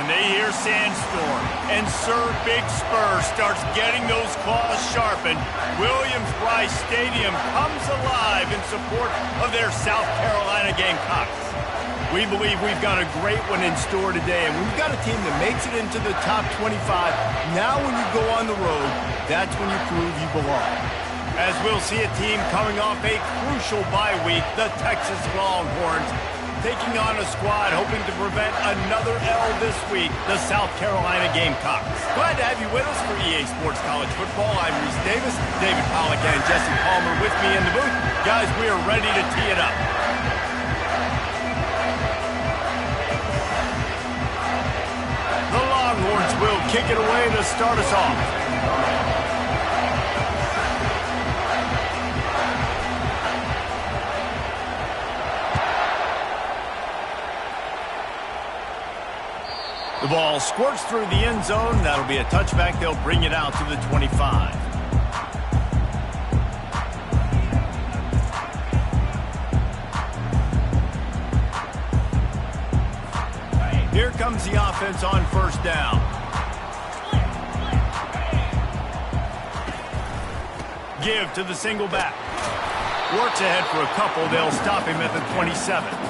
When they hear Sandstorm and Sir Big Spur starts getting those claws sharpened, Williams-Brice Stadium comes alive in support of their South Carolina Gamecocks. We believe we've got a great one in store today, and we've got a team that makes it into the top 25. Now when you go on the road, that's when you prove you belong. As we'll see a team coming off a crucial bye week, the Texas Longhorns, taking on a squad hoping to prevent another L this week, the South Carolina Gamecocks. Glad to have you with us for EA Sports College Football. I'm Reese Davis, David Pollack and Jesse Palmer with me in the booth. Guys, we are ready to tee it up. The Longhorns will kick it away to start us off. The ball squirts through the end zone. That'll be a touchback. They'll bring it out to the 25. Here comes the offense on first down. Give to the single back. Works ahead for a couple. They'll stop him at the 27.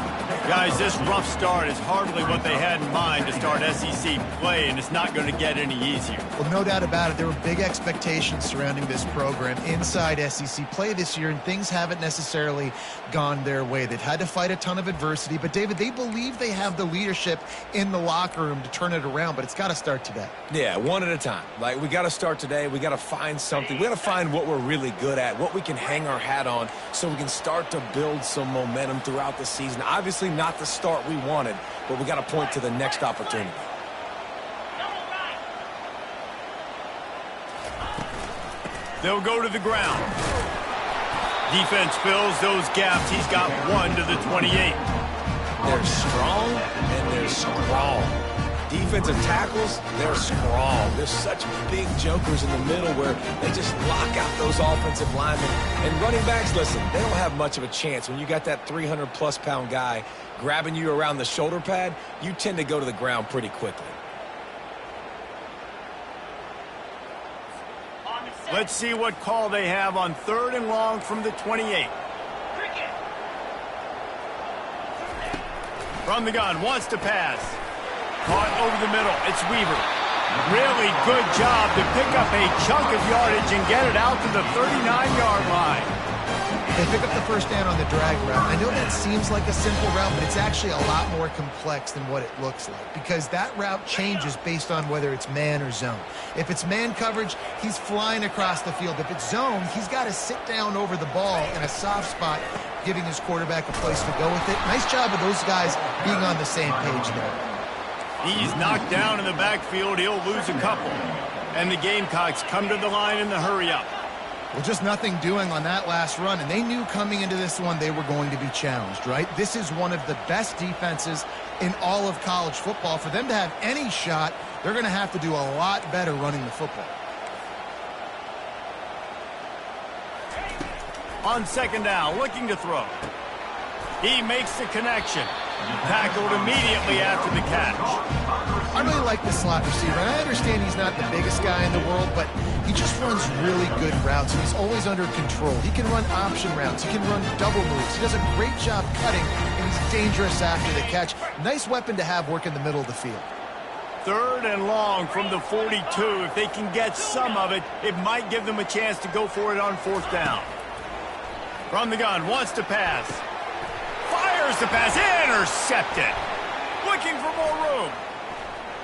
Guys, this rough start is hardly what they had in mind to start SEC play, and it's not going to get any easier. Well, no doubt about it. There were big expectations surrounding this program inside SEC play this year, and things haven't necessarily gone their way. They've had to fight a ton of adversity, but, David, they believe they have the leadership in the locker room to turn it around, but it's got to start today. Yeah, one at a time. Like, we got to start today. We got to find something. We got to find what we're really good at, what we can hang our hat on so we can start to build some momentum throughout the season. Obviously, not the start we wanted, but we got to point to the next opportunity. They'll go to the ground. Defense fills those gaps. He's got one to the 28. They're strong and they're strong. Defensive tackles, they're strong. There's such big jokers in the middle where they just lock out those offensive linemen. And running backs, listen, they don't have much of a chance. When you got that 300-plus pound guy grabbing you around the shoulder pad, you tend to go to the ground pretty quickly. Let's see what call they have on 3rd and long from the 28. From the gun, wants to pass. Caught over the middle. It's Weaver. Really good job to pick up a chunk of yardage and get it out to the 39-yard line. They pick up the first down on the drag route. I know that seems like a simple route, but it's actually a lot more complex than what it looks like because that route changes based on whether it's man or zone. If it's man coverage, he's flying across the field. If it's zone, he's got to sit down over the ball in a soft spot, giving his quarterback a place to go with it. Nice job of those guys being on the same page there. He's knocked down in the backfield. He'll lose a couple. And the Gamecocks come to the line in the hurry-up. Well, just nothing doing on that last run, and they knew coming into this one they were going to be challenged, right? This is one of the best defenses in all of college football. For them to have any shot, they're going to have to do a lot better running the football. On 2nd down, looking to throw. He makes the connection. Tackled immediately after the catch. I really like the slot receiver, and I understand he's not the biggest guy in the world, but he just runs really good routes, and he's always under control. He can run option routes. He can run double moves. He does a great job cutting, and he's dangerous after the catch. Nice weapon to have work in the middle of the field. 3rd and long from the 42. If they can get some of it, it might give them a chance to go for it on 4th down. From the gun, wants to pass. Fires the pass, intercepted. Looking for more room.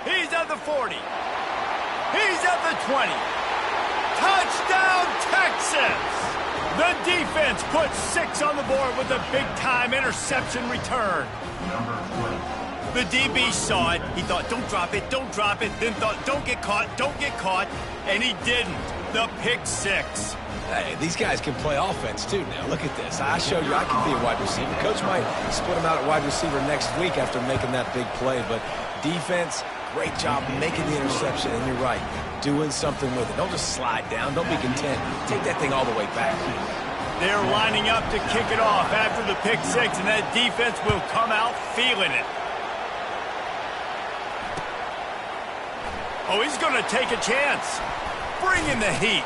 He's at the 40. He's at the 20. Touchdown, Texas! The defense puts 6 on the board with a big-time interception return. The DB saw it. He thought, don't drop it, don't drop it. Then thought, don't get caught. And he didn't. The pick 6. Hey, these guys can play offense, too, now. Look at this. I showed you I can be a wide receiver. Coach might split him out at wide receiver next week after making that big play. But defense, great job making the interception. And you're right, doing something with it. Don't just slide down. Don't be content. Take that thing all the way back. They're lining up to kick it off after the pick 6, and that defense will come out feeling it. Oh, he's going to take a chance. Bring in the heat.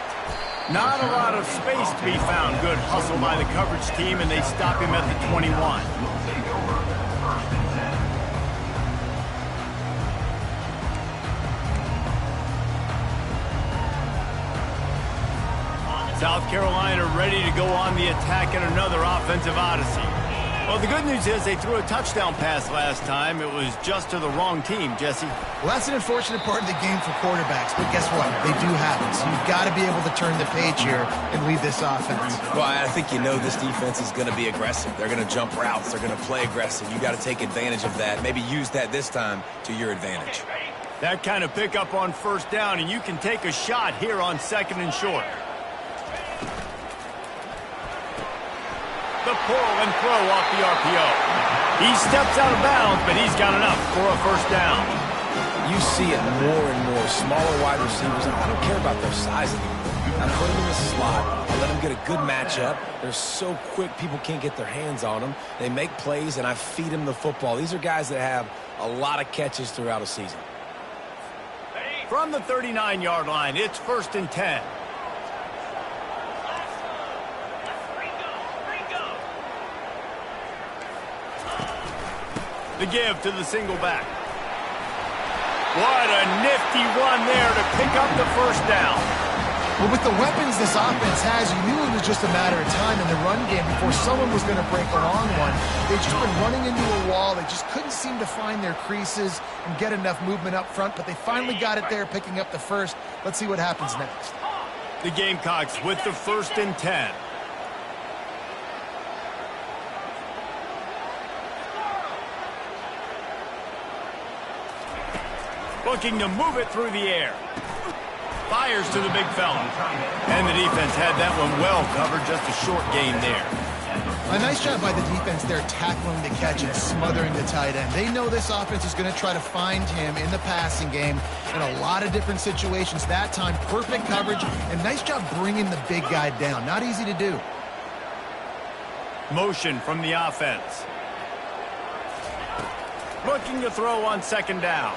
Not a lot of space to be found. Good hustle by the coverage team, and they stop him at the 21. South Carolina ready to go on the attack in another offensive odyssey. Well, the good news is they threw a touchdown pass last time. It was just to the wrong team, Jesse. Well, that's an unfortunate part of the game for quarterbacks, but guess what? They do have it. So you've got to be able to turn the page here and lead this offense. Well, I think you know this defense is going to be aggressive. They're going to jump routes. They're going to play aggressive. You got to take advantage of that. Maybe use that this time to your advantage. That kind of pickup on first down, and you can take a shot here on 2nd and short. The pull and throw off the RPO. He steps out of bounds, but he's got enough for a first down. You see it more and more. Smaller wide receivers, and I don't care about their size anymore. I put them in the slot. I let them get a good matchup. They're so quick, people can't get their hands on them. They make plays, and I feed them the football. These are guys that have a lot of catches throughout a season. From the 39-yard line, it's 1st and 10. The give to the single back. What a nifty run there to pick up the first down. Well, with the weapons this offense has, you knew it was just a matter of time in the run game before someone was going to break a long one. They've just been running into a wall. They just couldn't seem to find their creases and get enough movement up front, but they finally got it there, picking up the first. Let's see what happens next. The Gamecocks with the 1st and 10. Looking to move it through the air. Fires to the big fella. And the defense had that one well covered. Just a short gain there. A nice job by the defense there tackling the catch and smothering the tight end. They know this offense is going to try to find him in the passing game in a lot of different situations. That time, perfect coverage and nice job bringing the big guy down. Not easy to do. Motion from the offense. Looking to throw on 2nd down.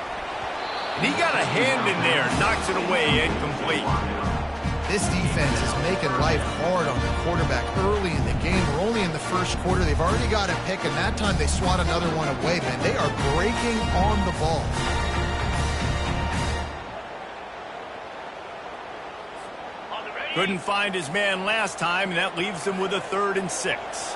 And he got a hand in there, knocks it away, incomplete. This defense is making life hard on the quarterback early in the game. We're only in the first quarter. They've already got a pick, and that time they swat another one away, man. They are breaking on the ball. Couldn't find his man last time, and that leaves him with a 3rd and 6.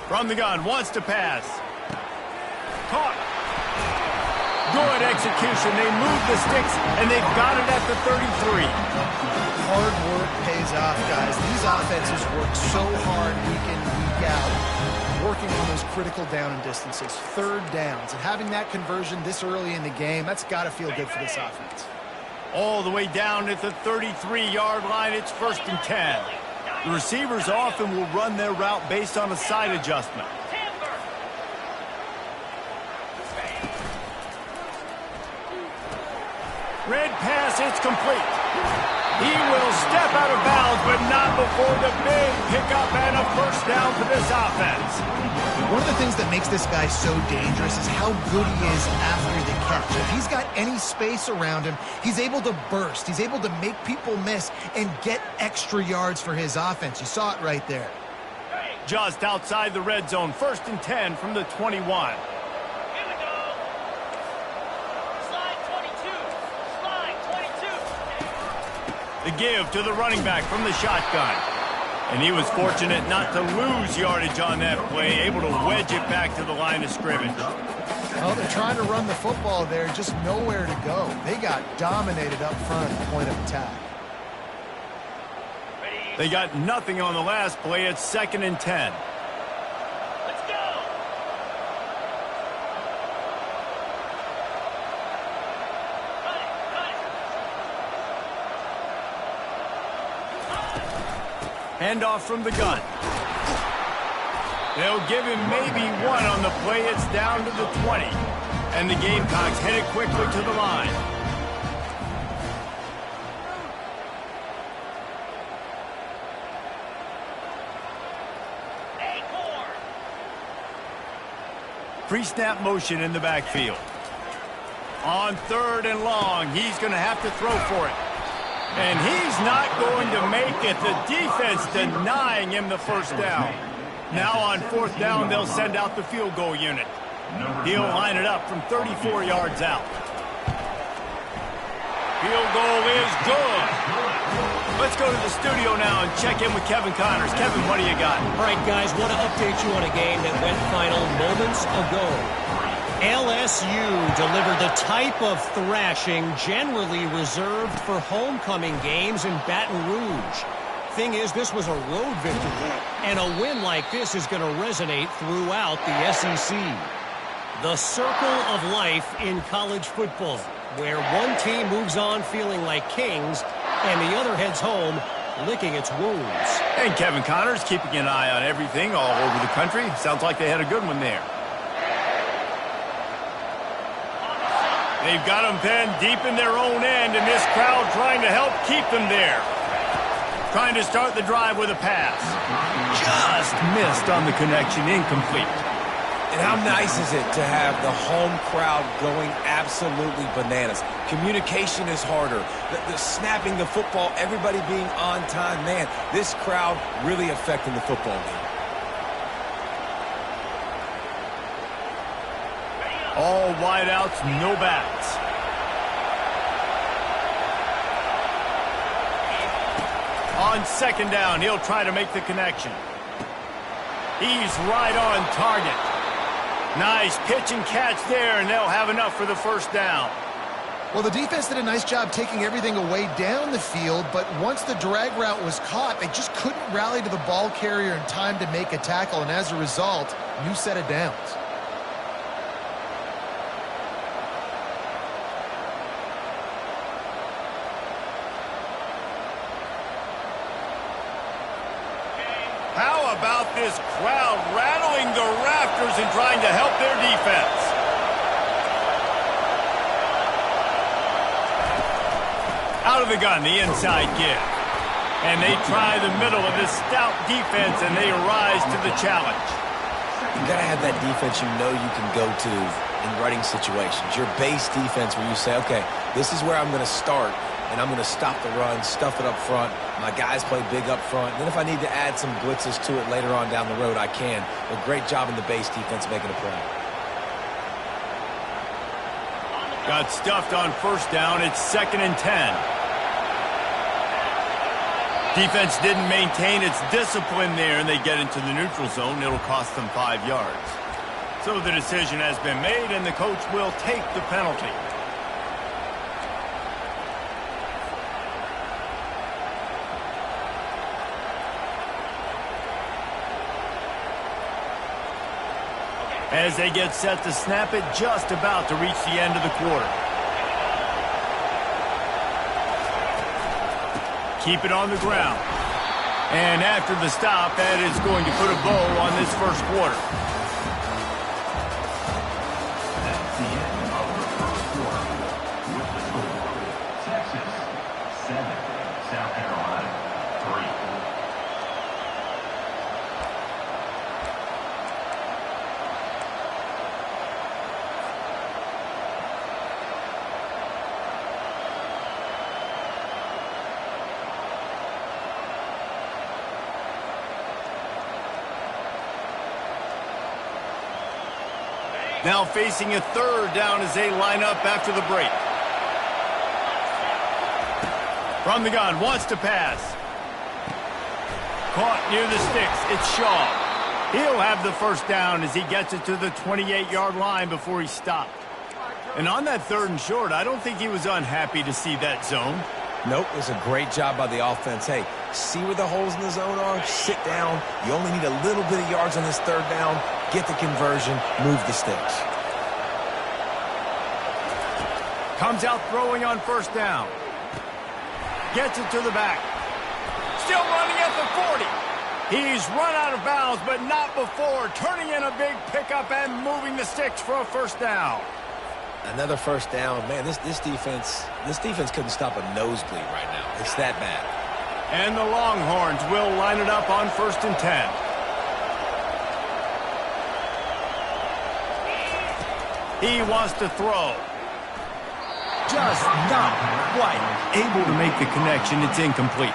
From the gun, wants to pass. Caught. Good execution. They move the sticks, and they've got it at the 33. Hard work pays off, guys. These offenses work so hard week in, week out, working on those critical down and distances, 3rd downs. And having that conversion this early in the game, that's got to feel good for this offense. All the way down at the 33-yard line, it's 1st and 10. The receivers often will run their route based on a side adjustment. Red pass, it's complete. He will step out of bounds, but not before the big pickup and a first down for this offense. One of the things that makes this guy so dangerous is how good he is after the catch. If he's got any space around him, he's able to burst. He's able to make people miss and get extra yards for his offense. You saw it right there. Just outside the red zone, 1st and 10 from the 21. The give to the running back from the shotgun. And he was fortunate not to lose yardage on that play, able to wedge it back to the line of scrimmage. Well, they're trying to run the football there, just nowhere to go. They got dominated up front at the point of attack. They got nothing on the last play. It's 2nd and 10. Let's go. Handoff from the gun. They'll give him maybe one on the play. It's down to the 20. And the Gamecocks headed quickly to the line. Pre-snap motion in the backfield. On 3rd and long, he's going to have to throw for it. And he's not going to make it. The defense denying him the first down. Now on 4th down, they'll send out the field goal unit. He'll line it up from 34 yards out. Field goal is good. Let's go to the studio now and check in with Kevin Connors. Kevin, what do you got? All right, guys, want to update you on a game that went final moments ago. LSU delivered the type of thrashing generally reserved for homecoming games in Baton Rouge. Thing is, this was a road victory, and a win like this is going to resonate throughout the SEC. The circle of life in college football, where one team moves on feeling like kings, and the other heads home licking its wounds. And Kevin Connors keeping an eye on everything all over the country. Sounds like they had a good one there. They've got them penned deep in their own end, and this crowd trying to help keep them there. Trying to start the drive with a pass. Just missed on the connection, incomplete. And how nice is it to have the home crowd going absolutely bananas? Communication is harder. The snapping the football, everybody being on time. Man, this crowd really affecting the football game. All wideouts, no backs. On 2nd down, he'll try to make the connection. He's right on target. Nice pitch and catch there, and they'll have enough for the first down. Well, the defense did a nice job taking everything away down the field, but once the drag route was caught, they just couldn't rally to the ball carrier in time to make a tackle, and as a result, new set of downs. How about this crowd rattling the rafters and trying to help their defense? Out of the gun, the inside give. And they try the middle of this stout defense, and they rise to the challenge. You got to have that defense you know you can go to in running situations. Your base defense where you say, okay, this is where I'm going to start, and I'm going to stop the run, stuff it up front. My guys play big up front. And then if I need to add some blitzes to it later on down the road, I can. But great job in the base defense making a play. Got stuffed on 1st down. It's 2nd and 10. Defense didn't maintain its discipline there, and they get into the neutral zone. It'll cost them 5 yards. So the decision has been made, and the coach will take the penalty. As they get set to snap it, just about to reach the end of the quarter. Keep it on the ground. And after the stop, that is going to put a bow on this first quarter. That's the end of the first quarter. With the score, Texas 7, South Carolina 3. Now facing a 3rd down as they line up after the break. From the gun, wants to pass. Caught near the sticks. It's Shaw. He'll have the first down as he gets it to the 28-yard line before he stopped. And on that 3rd and short, I don't think he was unhappy to see that zone. Nope, it was a great job by the offense. Hey, see where the holes in the zone are? Sit down. You only need a little bit of yards on this 3rd down. Get the conversion. Move the sticks. Comes out throwing on 1st down. Gets it to the back. Still running at the 40. He's run out of bounds, but not before. Turning in a big pickup and moving the sticks for a first down. Another first down. Man, this defense couldn't stop a nosebleed right now. It's that bad. And the Longhorns will line it up on 1st and 10. He wants to throw. Just not quite able to make the connection. It's incomplete.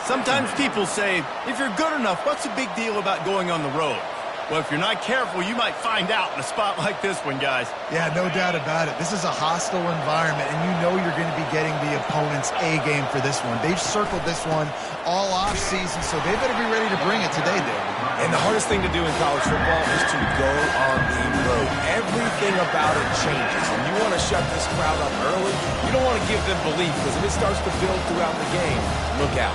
Sometimes people say, if you're good enough, what's the big deal about going on the road? Well, if you're not careful, you might find out in a spot like this one, guys. Yeah, no doubt about it. This is a hostile environment, and you know you're going to be getting the opponent's A game for this one. They've circled this one all offseason, so they better be ready to bring it today, David. And the hardest thing to do in college football is to go on the road. Everything about it changes, and you want to shut this crowd up early. You don't want to give them belief, because if it starts to build throughout the game, look out.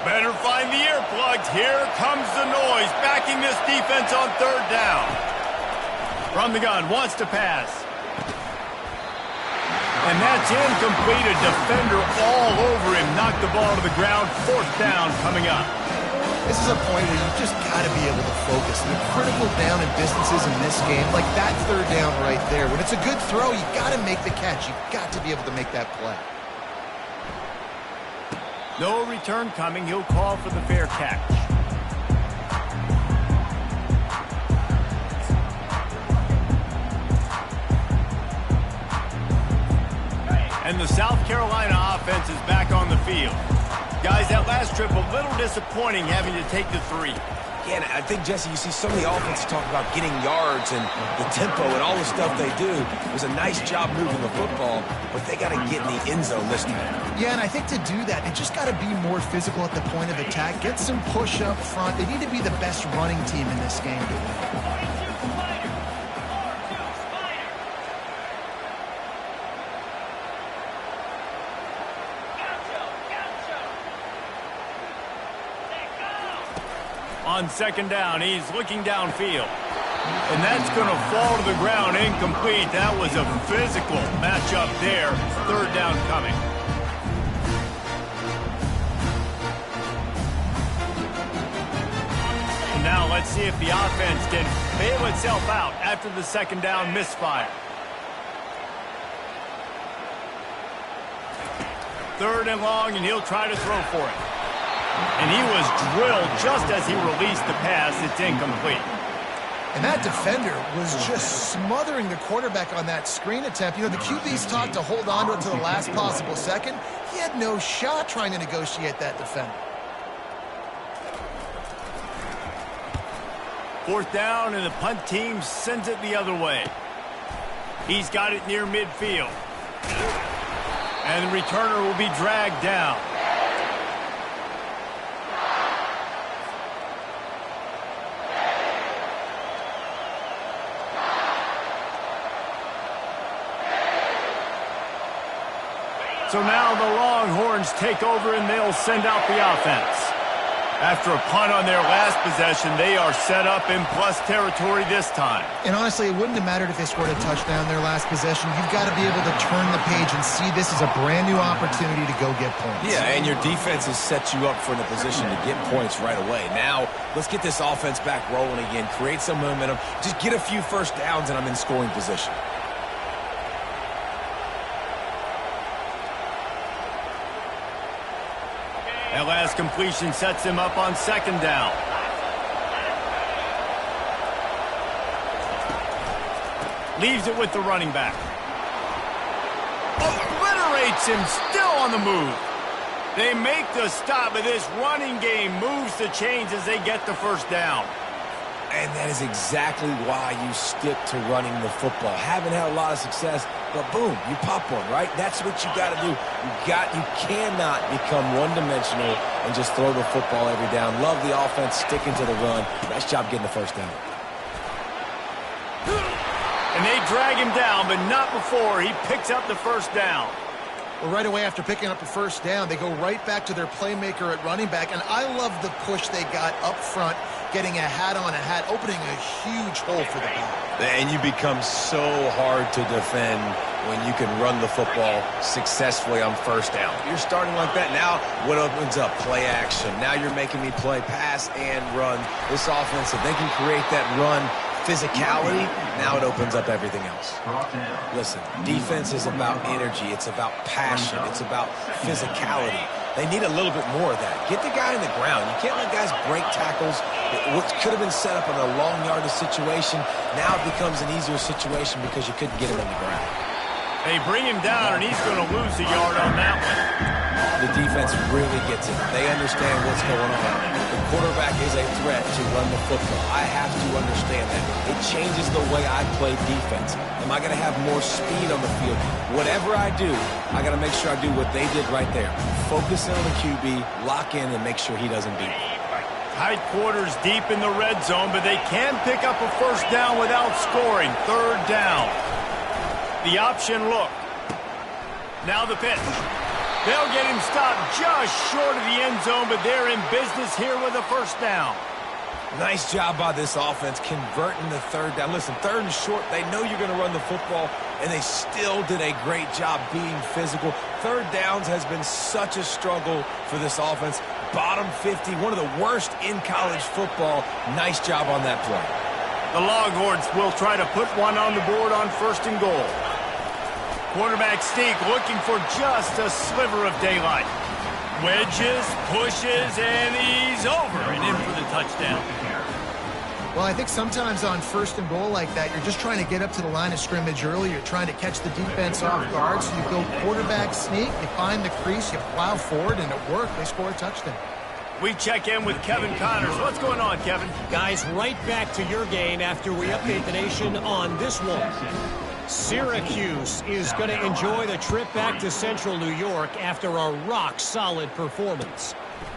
Better find the earplugs. Here comes the noise, backing this defense on 3rd down. From the gun, wants to pass. And that's incomplete. A defender all over him. Knocked the ball to the ground. 4th down coming up. This is a point where you've just got to be able to focus. The critical down and distances in this game, like that 3rd down right there. When it's a good throw, you've got to make the catch. You've got to be able to make that play. No return coming. He'll call for the fair catch. And the South Carolina offense is back on the field. Guys, that last trip a little disappointing having to take the 3. Yeah, and I think, Jesse, you see some of the offense talk about getting yards and the tempo and all the stuff they do. It was a nice job moving the football, but they got to get in the end zone this time. Yeah, and I think to do that, they just got to be more physical at the point of attack. Get some push up front. They need to be the best running team in this game. On 2nd down, he's looking downfield. And that's going to fall to the ground, incomplete. That was a physical matchup there. 3rd down coming. And now let's see if the offense can bail itself out after the 2nd down misfire. 3rd and long, and he'll try to throw for it. And he was drilled just as he released the pass. It's incomplete. And that defender was just smothering the quarterback on that screen attempt. You know, the QB's taught to hold on to it to the last possible second. He had no shot trying to negotiate that defender. 4th down, and the punt team sends it the other way. He's got it near midfield. And the returner will be dragged down. So now the Longhorns take over, and they'll send out the offense. After a punt on their last possession, they are set up in plus territory this time. And honestly, it wouldn't have mattered if they scored a touchdown their last possession. You've got to be able to turn the page and see this as a brand new opportunity to go get points. Yeah, and your defense has set you up for the position to get points right away. Now, let's get this offense back rolling again, create some momentum, just get a few first downs, and I'm in scoring position. That last completion sets him up on 2nd down. Leaves it with the running back. Obliterates him, still on the move. They make the stop, but this running game moves the chains as they get the 1st down. And that is exactly why you stick to running the football. Haven't had a lot of success, but boom, you pop one, right? That's what you got to do. You cannot become one-dimensional and just throw the football every down. Love the offense, sticking to the run. Nice job getting the 1st down. And they drag him down, but not before he picks up the 1st down. Well, right away after picking up the 1st down, they go right back to their playmaker at running back, and I love the push they got up front getting a hat on a hat, opening a huge hole for the back. And you become so hard to defend when you can run the football successfully on first down. You're starting like that. Now what opens up? Play action. Now you're making me play pass and run. This offense, if they can create that run physicality, now it opens up everything else. Listen, defense is about energy. It's about passion. It's about physicality. They need a little bit more of that. Get the guy in the ground. You can't let guys break tackles. What could have been set up in a long yardage situation, now it becomes an easier situation because you couldn't get him in the ground. They bring him down, and he's going to lose a yard on that one. The defense really gets it. They understand what's going on. The quarterback is a threat to run the football. I have to understand that. It changes the way I play defense. Am I going to have more speed on the field? Whatever I do, I got to make sure I do what they did right there. Focus in on the QB, lock in, and make sure he doesn't beat me. Tight quarters deep in the red zone, but they can pick up a first down without scoring. Third down. The option look. Now the pitch. They'll get him stopped just short of the end zone, but they're in business here with a first down. Nice job by this offense converting the third down. Listen, third and short, they know you're going to run the football, and they still did a great job being physical. Third downs has been such a struggle for this offense. Bottom 50, one of the worst in college football. Nice job on that play. The Longhorns will try to put one on the board on first and goal. Quarterback sneak looking for just a sliver of daylight. Wedges, pushes, and he's over and in for the touchdown. Well, I think sometimes on first and goal like that, you're just trying to get up to the line of scrimmage early. You're trying to catch the defense off guard. So you go quarterback sneak, you find the crease, you plow forward, and it worked. They score a touchdown. We check in with Kevin Connors. What's going on, Kevin? Guys, right back to your game after we update the nation on this one. Syracuse is going to enjoy the trip back to Central New York after a rock-solid performance.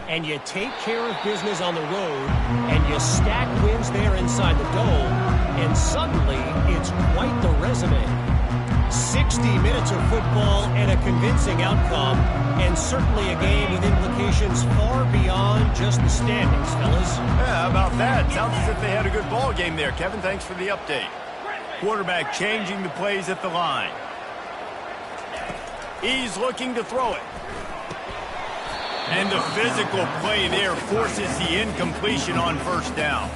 And you take care of business on the road, and you stack wins there inside the Dome, and suddenly it's quite the resume. 60 minutes of football and a convincing outcome, and certainly a game with implications far beyond just the standings, fellas. Yeah, how about that? Sounds as if they had a good ball game there, Kevin. Thanks for the update. Quarterback changing the plays at the line. He's looking to throw it. And the physical play there forces the incompletion on first down.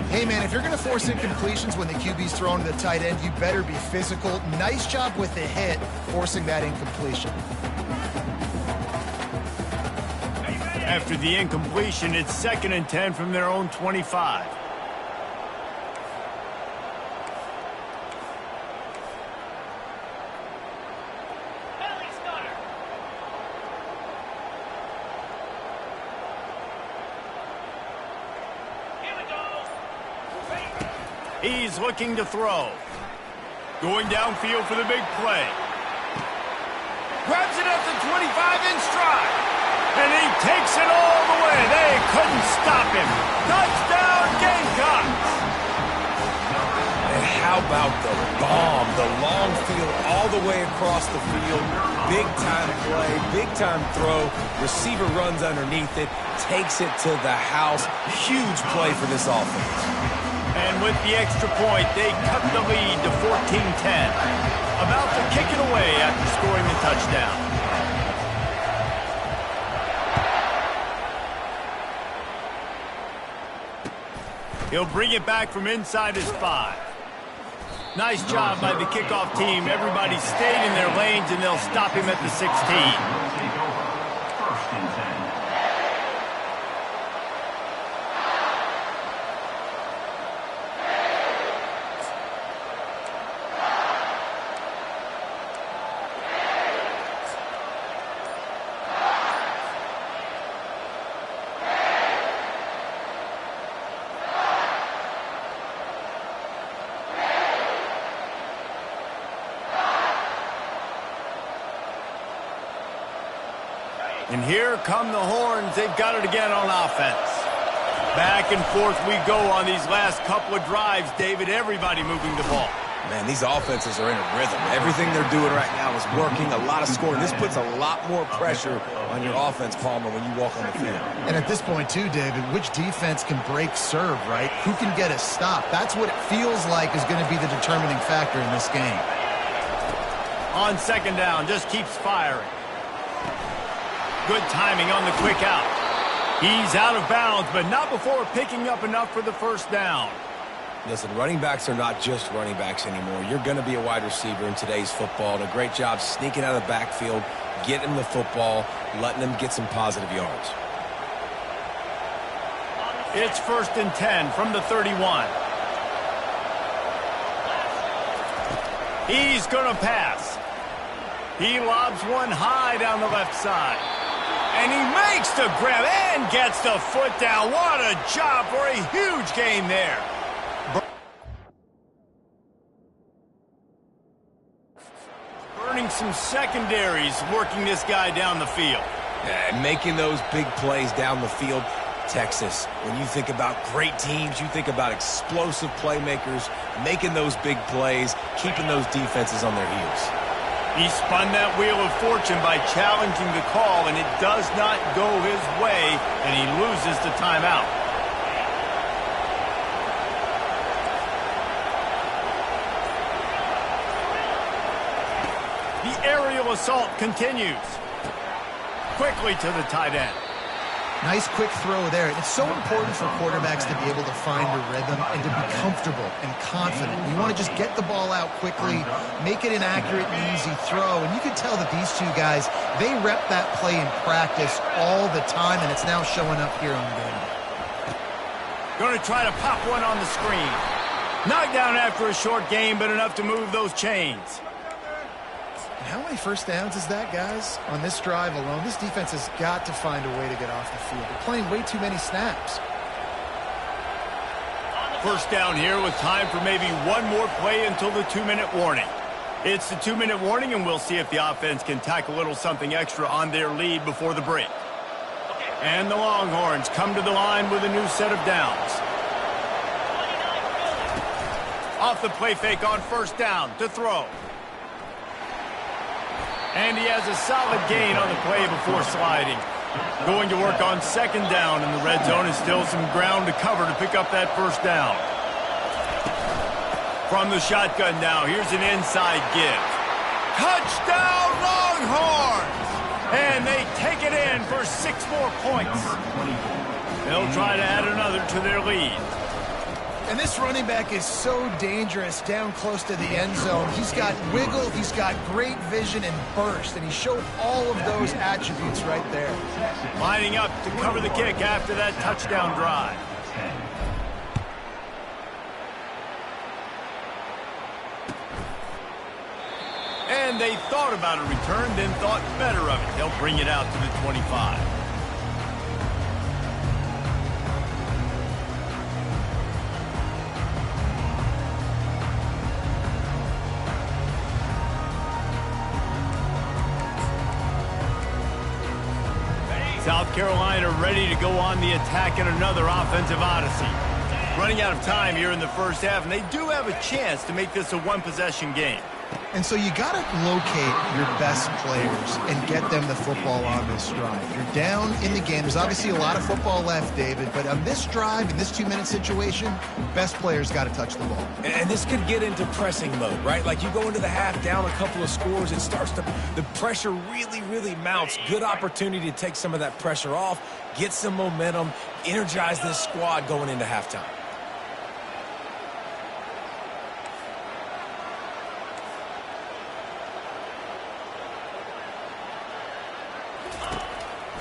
Hey, man, if you're going to force incompletions when the QB's thrown to the tight end, you better be physical. Nice job with the hit, forcing that incompletion. After the incompletion, it's 2nd and 10 from their own 25. He's looking to throw. Going downfield for the big play. Grabs it at the 25 in stride. And he takes it all the way. They couldn't stop him. Touchdown, Gamecocks. And how about the bomb? The long field all the way across the field. Big-time play, big-time throw. Receiver runs underneath it, takes it to the house. Huge play for this offense. And with the extra point, they cut the lead to 14-10. About to kick it away after scoring the touchdown. He'll bring it back from inside his 5. Nice job by the kickoff team. Everybody stayed in their lanes, and they'll stop him at the 16. Take over. First and 10. And here come the Horns. They've got it again on offense. Back and forth we go on these last couple of drives, David. Everybody moving the ball. Man, these offenses are in a rhythm. Everything they're doing right now is working, a lot of scoring. This puts a lot more pressure on your offense, Palmer, when you walk on the field. And at this point, too, David, which defense can break serve, right? Who can get a stop? That's what it feels like is going to be the determining factor in this game. On second down, just keeps firing. Good timing on the quick out. He's out of bounds, but not before picking up enough for the first down. Listen, running backs are not just running backs anymore. You're going to be a wide receiver in today's football. And a great job sneaking out of the backfield, getting them the football, letting them get some positive yards. It's 1st and 10 from the 31. He's going to pass. He lobs one high down the left side. And he makes the grab and gets the foot down. What a job for a huge gain there. Burning some secondaries, working this guy down the field. And making those big plays down the field. Texas, when you think about great teams, you think about explosive playmakers, making those big plays, keeping those defenses on their heels. He spun that wheel of fortune by challenging the call, and it does not go his way, and he loses the timeout. The aerial assault continues. Quickly to the tight end. Nice quick throw there. It's so important for quarterbacks to be able to find a rhythm and to be comfortable and confident. You want to just get the ball out quickly, make it an accurate and easy throw. And you can tell that these two guys, they rep that play in practice all the time, and it's now showing up here on game. Going to try to pop one on the screen. Knocked down after a short game, but enough to move those chains. How many first downs is that, guys, on this drive alone? This defense has got to find a way to get off the field. They're playing way too many snaps. First down here with time for maybe one more play until the 2-minute warning. It's the 2-minute warning, and we'll see if the offense can tack a little something extra on their lead before the break. And the Longhorns come to the line with a new set of downs. Off the play fake on first down to throw. And he has a solid gain on the play before sliding. Going to work on second down, and the red zone is still some ground to cover to pick up that first down. From the shotgun now, here's an inside give. Touchdown Longhorns! And they take it in for 6 more points. They'll try to add another to their lead. And this running back is so dangerous down close to the end zone. He's got wiggle, he's got great vision and burst, and he showed all of those attributes right there. Lining up to cover the kick after that touchdown drive. And they thought about a return, then thought better of it. They'll bring it out to the 25. South Carolina ready to go on the attack in another offensive odyssey. Running out of time here in the first half, and they do have a chance to make this a one-possession game. And so you got to locate your best players and get them the football on this drive. You're down in the game. There's obviously a lot of football left, David, but on this drive, in this 2-minute situation, best players got to touch the ball. And this could get into pressing mode, right? Like you go into the half down a couple of scores, it starts to, the pressure really mounts. Good opportunity to take some of that pressure off, get some momentum, energize this squad going into halftime.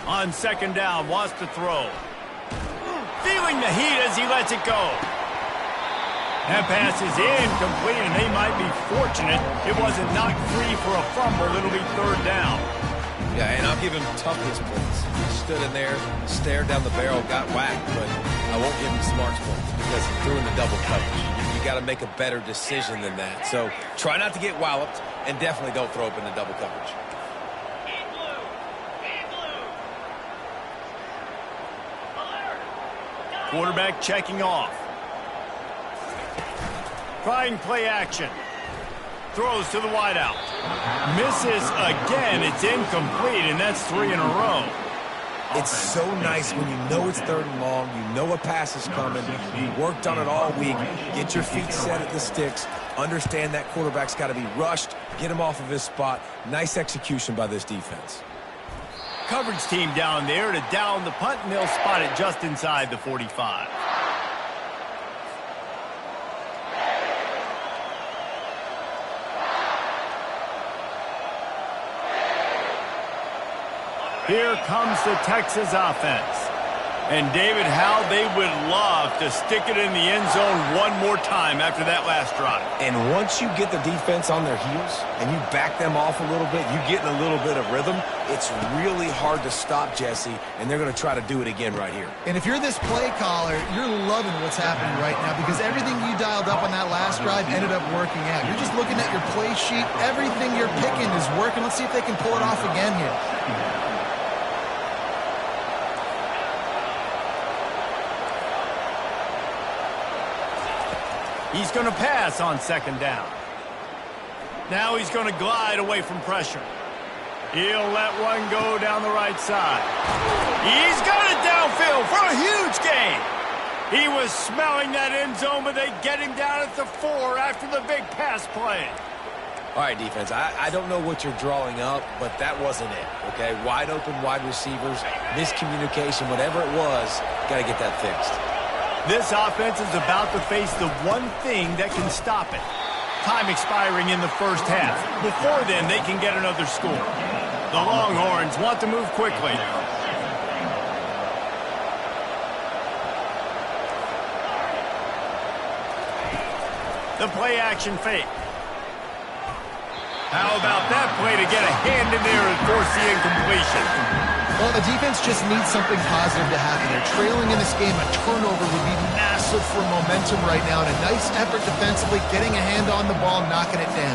On second down, wants to throw. Feeling the heat as he lets it go. That pass is incomplete, and they might be fortunate it wasn't knocked free for a fumble. It'll be third down. Yeah, and I'll give him toughness points. He stood in there, stared down the barrel, got whacked, but I won't give him smarts points because he threw in the double coverage. You got to make a better decision than that. So try not to get walloped, and definitely don't throw up in the double coverage. Quarterback checking off. Trying play action. Throws to the wideout. Misses again. It's incomplete, and that's 3 in a row. It's so nice when you know it's 3rd and long, you know a pass is coming, you worked on it all week, get your feet set at the sticks, understand that quarterback's got to be rushed, get him off of his spot. Nice execution by this defense. Coverage team down there to down the punt, and they'll spot it just inside the 45. Here comes the Texas offense. And David, how they would love to stick it in the end zone one more time after that last drive. And once you get the defense on their heels and you back them off a little bit, you get in a little bit of rhythm, it's really hard to stop, Jesse, and they're going to try to do it again right here. And if you're this play caller, you're loving what's happening right now because everything you dialed up on that last drive ended up working out. You're just looking at your play sheet. Everything you're picking is working. Let's see if they can pull it off again here. He's going to pass on 2nd down. Now he's going to glide away from pressure. He'll let one go down the right side. He's got it downfield for a huge gain. He was smelling that end zone, but they get him down at the 4 after the big pass play. All right, defense, I don't know what you're drawing up, but that wasn't it, okay? Wide open wide receivers, miscommunication, whatever it was, got to get that fixed. This offense is about to face the one thing that can stop it. Time expiring in the first half. Before then, they can get another score. The Longhorns want to move quickly. The play action fake. How about that play to get a hand in there and force the incompletion? Well, the defense just needs something positive to happen. They're trailing in this game. A turnover would be massive for momentum right now. And a nice effort defensively, getting a hand on the ball, knocking it down.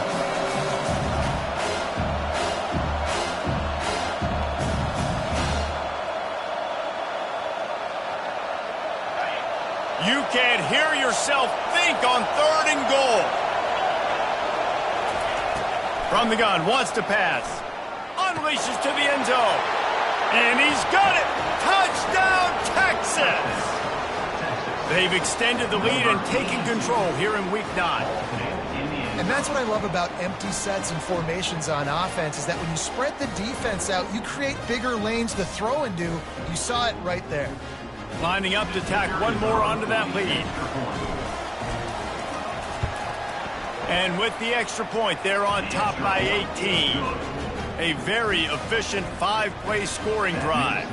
You can't hear yourself think on 3rd and goal. From the gun, wants to pass. Unleashes to the end zone. And he's got it! Touchdown, Texas! They've extended the lead and taken control here in Week 9. And that's what I love about empty sets and formations on offense is that when you spread the defense out, you create bigger lanes to throw into. You saw it right there. Lining up to tack one more onto that lead. And with the extra point, they're on top by 18. A very efficient 5-play scoring drive.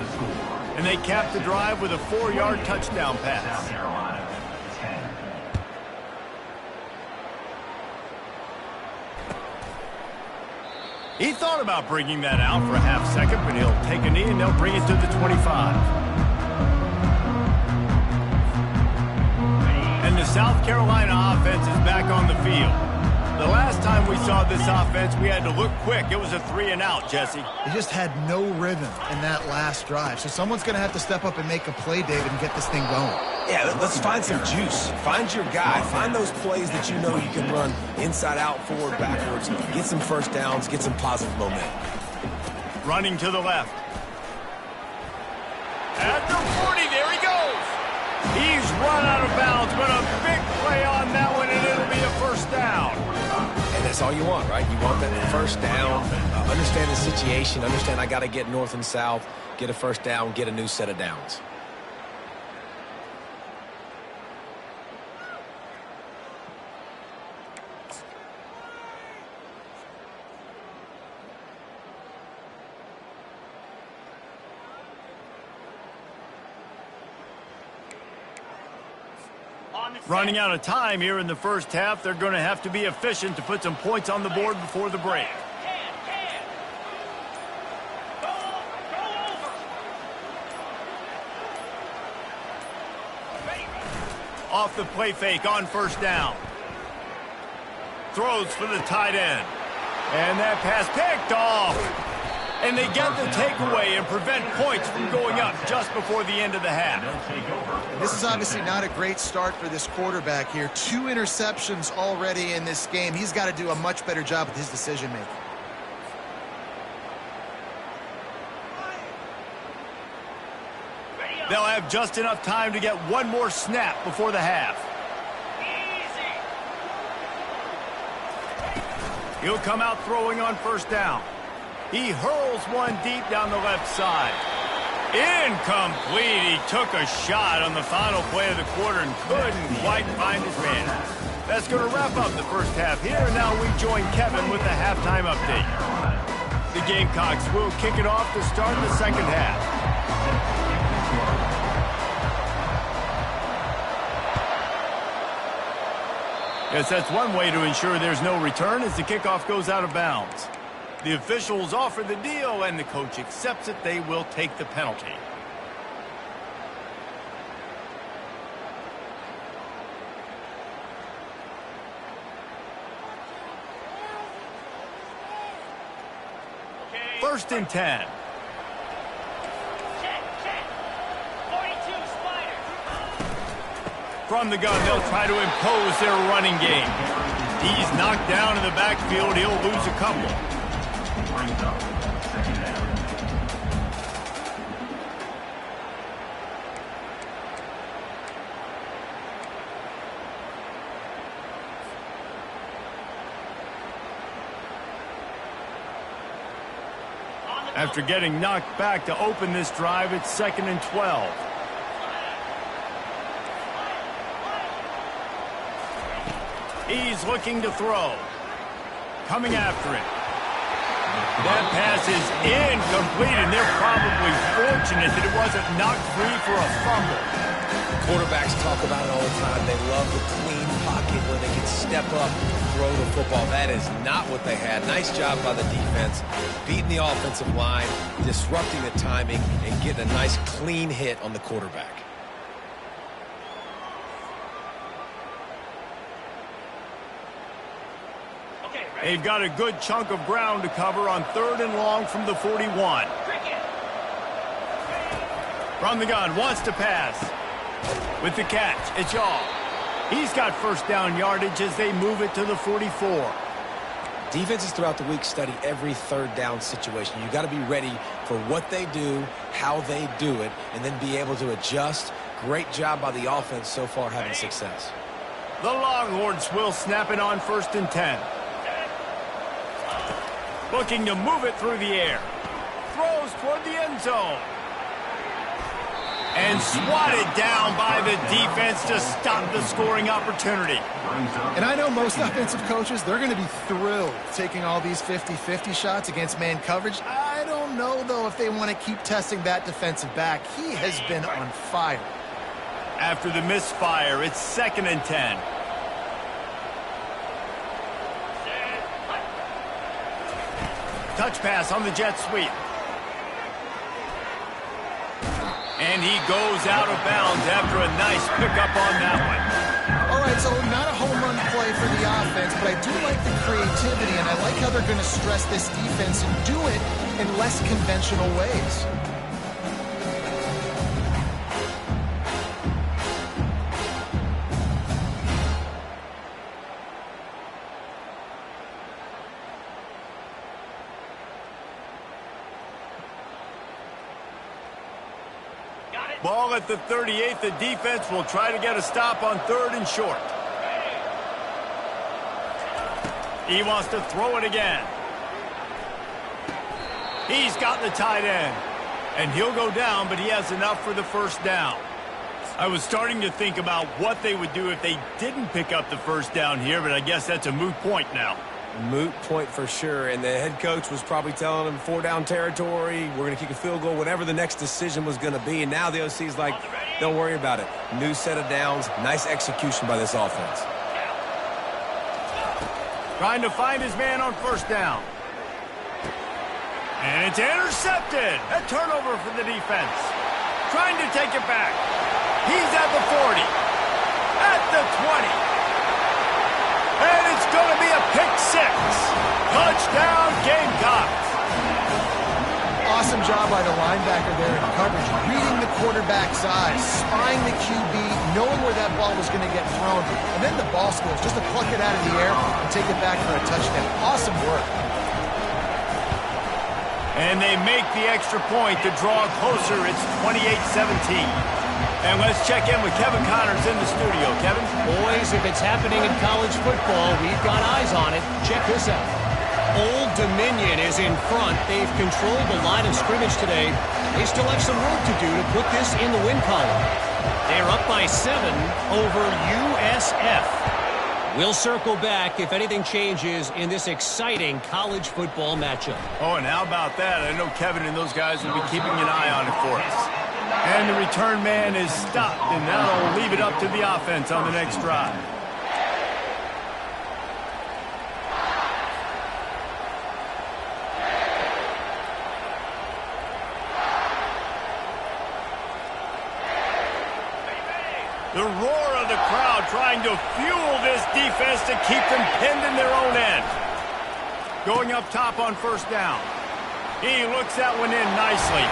And they cap the drive with a 4-yard touchdown pass. South Carolina, 10. He thought about bringing that out for a half second, but he'll take a knee and they'll bring it to the 25. And the South Carolina offense is back on the field. The last time we saw this offense, we had to look quick. It was a 3-and-out, Jesse. They just had no rhythm in that last drive. So someone's going to have to step up and make a play, David, and get this thing going. Yeah, let's find some juice. Find your guy. Find those plays that you know you can run inside out, forward, backwards. Get some first downs. Get some positive momentum. Running to the left. At the 40, there he goes. He's run out of bounds, but a big play on that one, and it'll be a first down. And that's all you want, right? You want that first down, understand the situation, understand I got to get north and south, get a first down, get a new set of downs. Running out of time here in the first half. They're going to have to be efficient to put some points on the board before the break. Off the play fake on first down. Throws for the tight end. And that pass picked off. And they get the takeaway and prevent points from going up just before the end of the half. This is obviously not a great start for this quarterback here. 2 interceptions already in this game. He's got to do a much better job with his decision-making. They'll have just enough time to get one more snap before the half. He'll come out throwing on first down. He hurls one deep down the left side. Incomplete. He took a shot on the final play of the quarter and couldn't quite find his man. That's going to wrap up the first half here. Now we join Kevin with the halftime update. The Gamecocks will kick it off to start the second half. Yes, that's one way to ensure there's no return as the kickoff goes out of bounds. The officials offer the deal, and the coach accepts it. They will take the penalty. First and 10. From the gun, they'll try to impose their running game. He's knocked down in the backfield. He'll lose a couple. Brings up second down. After getting knocked back to open this drive, it's 2nd and 12. He's looking to throw. Coming after it. That pass is incomplete, and they're probably fortunate that it wasn't knocked free for a fumble. Quarterbacks talk about it all the time. They love the clean pocket where they can step up, throw the football. That is not what they had. Nice job by the defense, beating the offensive line, disrupting the timing, and getting a nice clean hit on the quarterback. They've got a good chunk of ground to cover on 3rd and long from the 41. From the gun, wants to pass. With the catch, it's Yaw. He's got first down yardage as they move it to the 44. Defenses throughout the week study every 3rd down situation. You got to be ready for what they do, how they do it, and then be able to adjust. Great job by the offense so far having success. The Longhorns will snap it on 1st and 10. Looking to move it through the air. Throws toward the end zone. And swatted down by the defense to stop the scoring opportunity. And I know most offensive coaches, they're going to be thrilled taking all these 50-50 shots against man coverage. I don't know, though, if they want to keep testing that defensive back. He has been on fire. After the misfire, it's 2nd and 10. Touch pass on the jet sweep. And he goes out of bounds after a nice pickup on that one. All right, so not a home run play for the offense, but I do like the creativity, and I like how they're going to stress this defense and do it in less conventional ways. Ball at the 38. The defense will try to get a stop on 3rd and short. He wants to throw it again. He's got the tight end. And he'll go down, but he has enough for the first down. I was starting to think about what they would do if they didn't pick up the first down here, but I guess that's a moot point now. Moot point for sure, and the head coach was probably telling them 4-down territory, we're going to kick a field goal, whatever the next decision was going to be, and now the OC's like, don't worry about it. New set of downs, nice execution by this offense. Trying to find his man on first down. And it's intercepted. A turnover for the defense. Trying to take it back. He's at the 40. At the 20. And it's going to be a pick six. Touchdown, Gamecocks. awesome job by the linebacker there in coverage, reading the quarterback's eyes, spying the QB, knowing where that ball was going to get thrown, and then the ball skills, just to pluck it out of the air and take it back for a touchdown. Awesome work. And they make the extra point to draw closer. It's 28-17. And let's check in with Kevin Connors in the studio. Kevin? Boys, if it's happening in college football, we've got eyes on it. Check this out. Old Dominion is in front. They've controlled the line of scrimmage today. They still have some work to do to put this in the win column. They're up by 7 over USF. We'll circle back if anything changes in this exciting college football matchup. Oh, and how about that? I know Kevin and those guys will be keeping an eye on it for us. And the return man is stopped, and now they'll leave it up to the offense on the next drive. The roar of the crowd trying to fuel this defense to keep them pinned in their own end. Going up top on first down. He looks that one in nicely.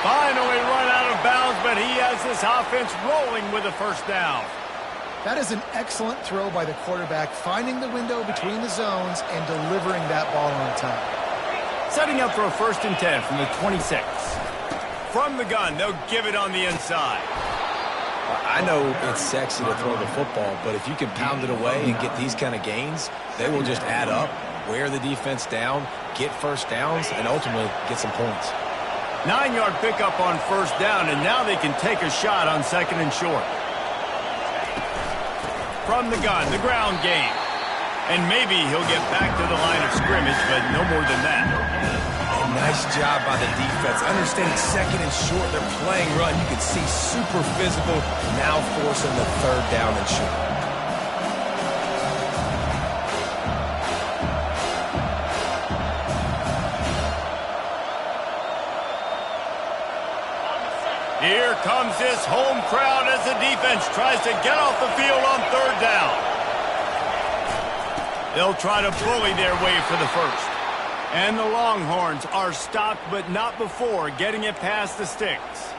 Finally run out of bounds, but he has this offense rolling with a first down. That is an excellent throw by the quarterback, finding the window between the zones and delivering that ball on time. Setting up for a 1st and 10 from the 26. From the gun, they'll give it on the inside. I know it's sexy to throw the football, but if you can pound it away and get these kind of gains, they will just add up, wear the defense down, get first downs, and ultimately get some points. 9-yard pickup on first down, and now they can take a shot on 2nd and short. From the gun, the ground game. And maybe he'll get back to the line of scrimmage, but no more than that. And nice job by the defense. Understanding 2nd and short, they're playing run. You can see super physical, now forcing the 3rd down and short. Here comes this home crowd as the defense tries to get off the field on 3rd down. They'll try to bully their way for the first. And the Longhorns are stopped, but not before getting it past the sticks.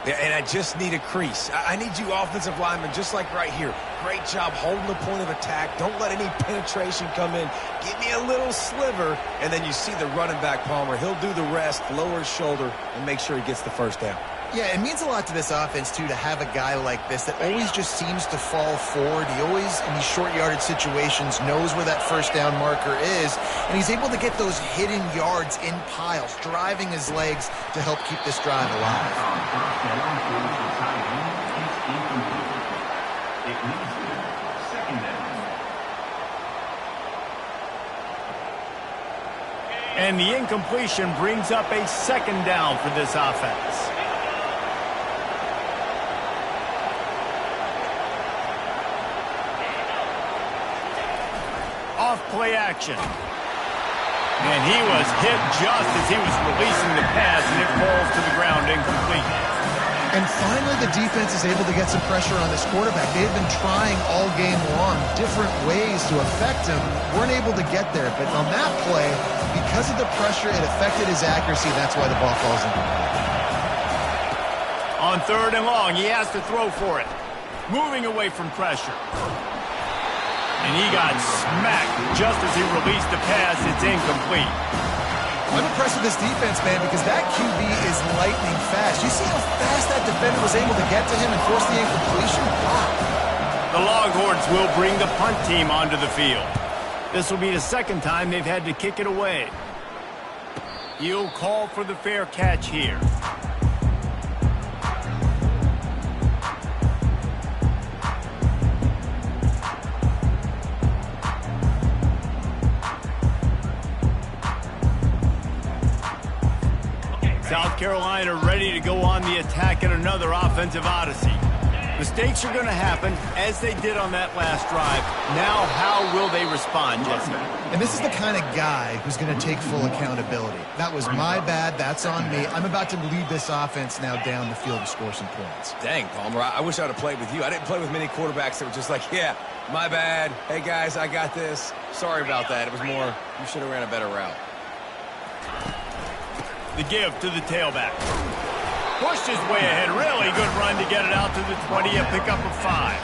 Yeah, and I just need a crease. I need you offensive linemen, just like right here. Great job holding the point of attack. Don't let any penetration come in. Give me a little sliver, and then you see the running back, Palmer. He'll do the rest, lower his shoulder, and make sure he gets the first down. Yeah, it means a lot to this offense, too, to have a guy like this that always just seems to fall forward. He always, in these short yardage situations, knows where that first down marker is, and he's able to get those hidden yards in piles, driving his legs to help keep this drive alive. And the incompletion brings up a 2nd down for this offense. Off-play action. And he was hit just as he was releasing the pass, and it falls to the ground incomplete. And finally, the defense is able to get some pressure on this quarterback. They've been trying all game long different ways to affect him. Weren't able to get there. But on that play, because of the pressure, it affected his accuracy. That's why the ball falls incomplete. On 3rd and long, he has to throw for it. Moving away from pressure. And he got smacked just as he released the pass. It's incomplete. I'm impressed with this defense, man, because that QB is lightning fast. You see how fast that defender was able to get to him and force the incompletion? Wow. The Longhorns will bring the punt team onto the field. This will be the 2nd time they've had to kick it away. He'll call for the fair catch here. South Carolina ready to go on the attack in another offensive odyssey. Mistakes are going to happen, as they did on that last drive. Now, how will they respond, Jesse? And this is the kind of guy who's going to take full accountability. That was my bad. That's on me. I'm about to lead this offense now down the field to score some points. Dang, Palmer, I wish I would have played with you. I didn't play with many quarterbacks that were just like, yeah, my bad. Hey, guys, I got this. Sorry about that. It was more, you should have ran a better route. The give to the tailback. Pushed his way ahead. Really good run to get it out to the 20, a pickup of 5.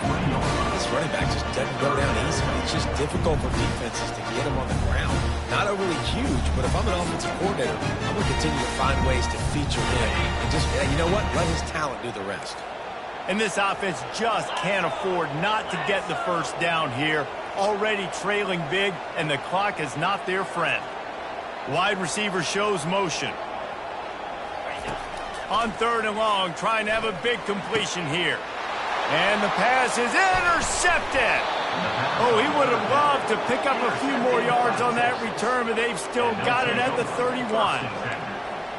This running back just doesn't go down easy. It's just difficult for defenses to get him on the ground. Not overly huge, but if I'm an offensive coordinator, I'm going to continue to find ways to feature him. And just, you know what? Let his talent do the rest. And this offense just can't afford not to get the first down here. Already trailing big, and the clock is not their friend. Wide receiver shows motion. On 3rd and long, trying to have a big completion here. And the pass is intercepted. Oh, he would have loved to pick up a few more yards on that return, but they've still got it at the 31.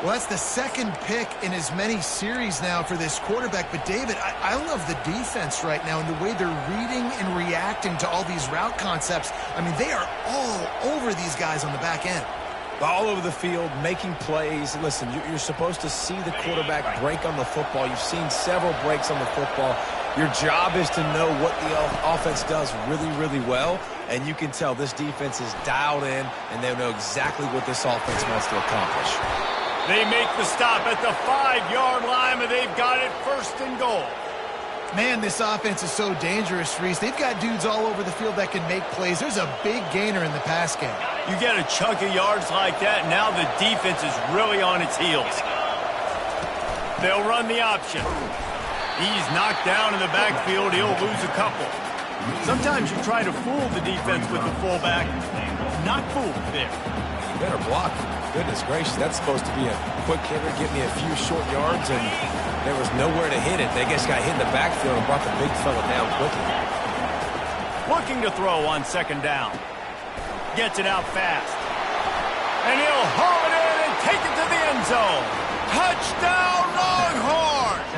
Well, that's the second pick in as many series now for this quarterback. But, David, I love the defense right now and the way they're reading and reacting to all these route concepts. I mean, they are all over these guys on the back end. All over the field, making plays. Listen, you're supposed to see the quarterback break on the football. You've seen several breaks on the football. Your job is to know what the offense does really, really well. And you can tell this defense is dialed in, and they know exactly what this offense wants to accomplish. They make the stop at the 5-yard line, but they've got it 1st and goal. Man, this offense is so dangerous, Reese. They've got dudes all over the field that can make plays. There's a big gainer in the pass game. You get a chunk of yards like that, now the defense is really on its heels. They'll run the option. He's knocked down in the backfield. He'll lose a couple. Sometimes you try to fool the defense with the fullback. Not fooled there. You better block. Goodness gracious, that's supposed to be a quick hitter, get me a few short yards, and there was nowhere to hit it. They just got hit in the backfield and brought the big fella down quickly. Looking to throw on 2nd down. Gets it out fast. And he'll haul it in and take it to the end zone. Touchdown, Longhorns!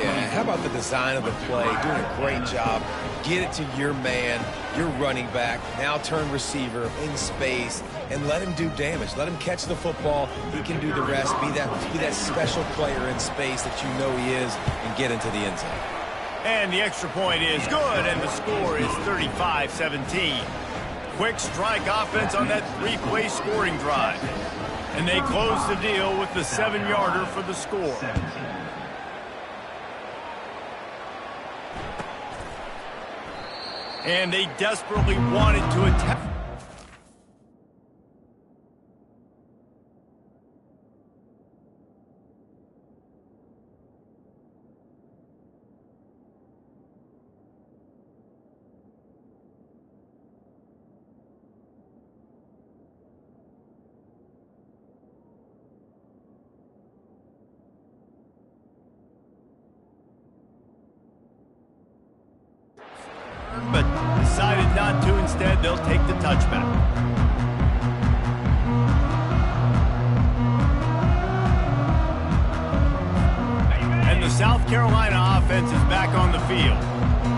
Yeah, how about the design of the play? Doing a great job. Get it to your man, your running back, now turn receiver in space, and let him do damage. Let him catch the football. He can do the rest. Be that special player in space that you know he is, and get into the end zone. And the extra point is good, and the score is 35-17. Quick strike offense on that 3-play scoring drive. And they close the deal with the 7-yarder for the score. And they desperately wanted to attack. But decided not to. Instead, they'll take the touchback. And the South Carolina offense is back on the field.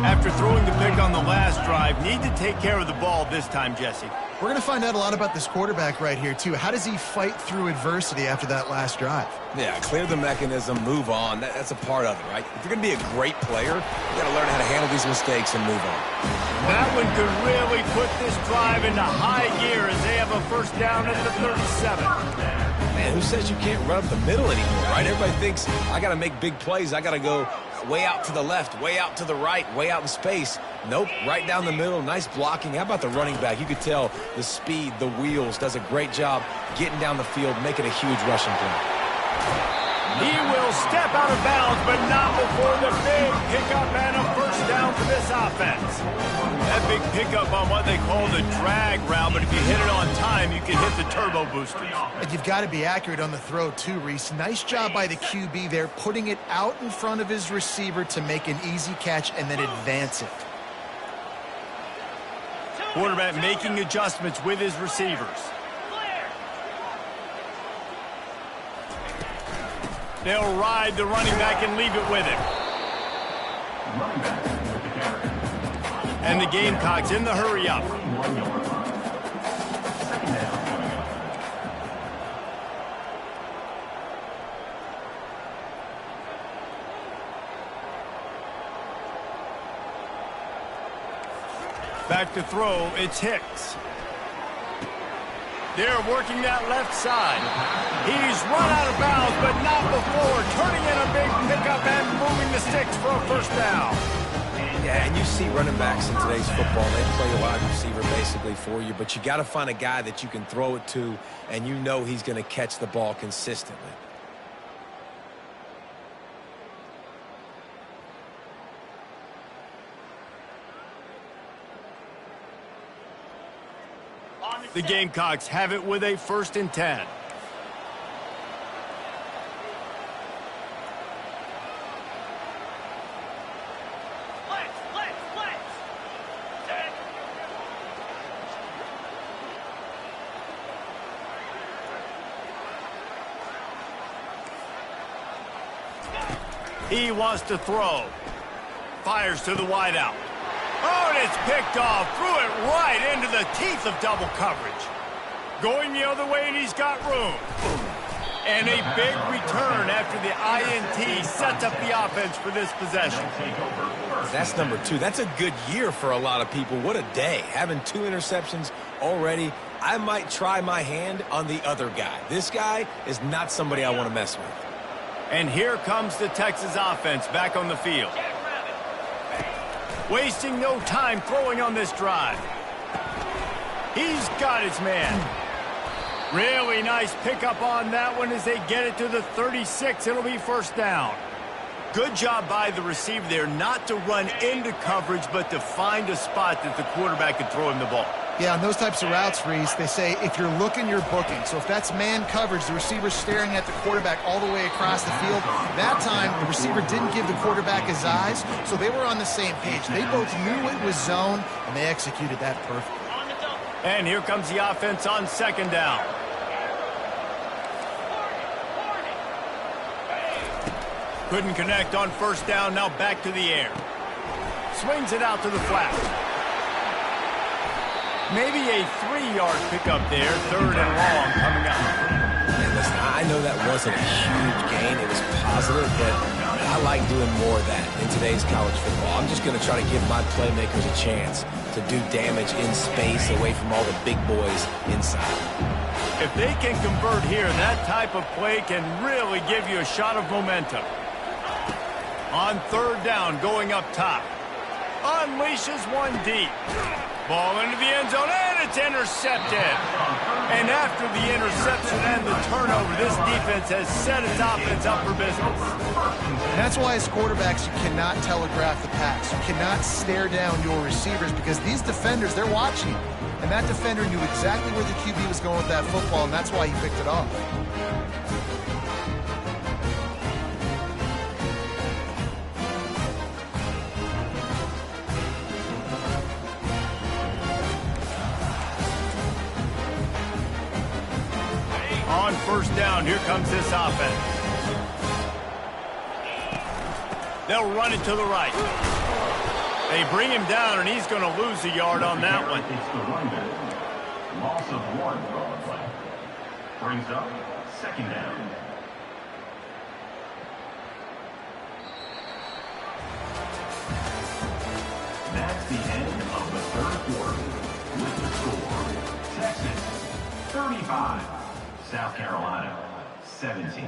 After throwing the pick on the last drive, need to take care of the ball this time, Jesse. We're going to find out a lot about this quarterback right here, too. How does he fight through adversity after that last drive? Yeah, clear the mechanism, move on. That's a part of it, right? If you're going to be a great player, you got to learn how to handle these mistakes and move on. That one could really put this drive into high gear as they have a 1st down at the 37. Man, who says you can't run up the middle anymore, right? Everybody thinks, I got to make big plays. I got to go way out to the left, way out to the right, way out in space. Nope, right down the middle, nice blocking. How about the running back? You could tell the speed, the wheels, does a great job getting down the field, making a huge rushing play. He will step out of bounds, but not before the big pickup and a 1st down for this offense. That big pickup on what they call the drag route, but if you hit it on time, you can hit the turbo boosters. And you've got to be accurate on the throw, too, Reese. Nice job by the QB there, putting it out in front of his receiver to make an easy catch and then advance it. Quarterback making adjustments with his receivers. They'll ride the running back and leave it with him. And the Gamecocks in the hurry-up. Back to throw, it's Hicks. They're working that left side. He's run out of bounds, but not before turning in a big pickup and moving the sticks for a first down. Yeah, and you see running backs in today's football, they play a wide receiver basically for you, but you got to find a guy that you can throw it to, and you know he's going to catch the ball consistently. The Gamecocks have it with a 1st and 10. He wants to throw. Fires to the wideout. Oh, and it's picked off. Threw it right into the teeth of double coverage. Going the other way, and he's got room. And a big return after the INT sets up the offense for this possession. That's number 2. That's a good year for a lot of people. What a day. Having 2 interceptions already. I might try my hand on the other guy. This guy is not somebody I want to mess with. And here comes the Texas offense back on the field. Wasting no time throwing on this drive. He's got his man. Really nice pickup on that one as they get it to the 36. It'll be first down. Good job by the receiver there not to run into coverage, but to find a spot that the quarterback can throw him the ball. Yeah, on those types of routes, Reese, they say if you're looking, you're booking. So if that's man coverage, the receiver's staring at the quarterback all the way across the field. That time, the receiver didn't give the quarterback his eyes, so they were on the same page. They both knew it was zone, and they executed that perfectly. And here comes the offense on 2nd down. Couldn't connect on 1st down, now back to the air. Swings it out to the flat. Maybe a 3-yard pickup there, 3rd and long coming up. And listen, I know that wasn't a huge gain. It was positive, but I like doing more of that in today's college football. I'm just going to try to give my playmakers a chance to do damage in space away from all the big boys inside. If they can convert here, that type of play can really give you a shot of momentum. On 3rd down, going up top. Unleashes one deep. Ball into the end zone, and it's intercepted. And after the interception and the turnover, this defense has set its offense up for business. And that's why as quarterbacks, you cannot telegraph the pass. You cannot stare down your receivers because these defenders, they're watching. And that defender knew exactly where the QB was going with that football, and that's why he picked it off. On 1st down, here comes this offense. They'll run it to the right. They bring him down, and he's going to lose a yard on that one. It's the running. Loss of 1 on the play. Brings up 2nd down. That's the end of the 3rd quarter. With the score, Texas 35. South Carolina, 17.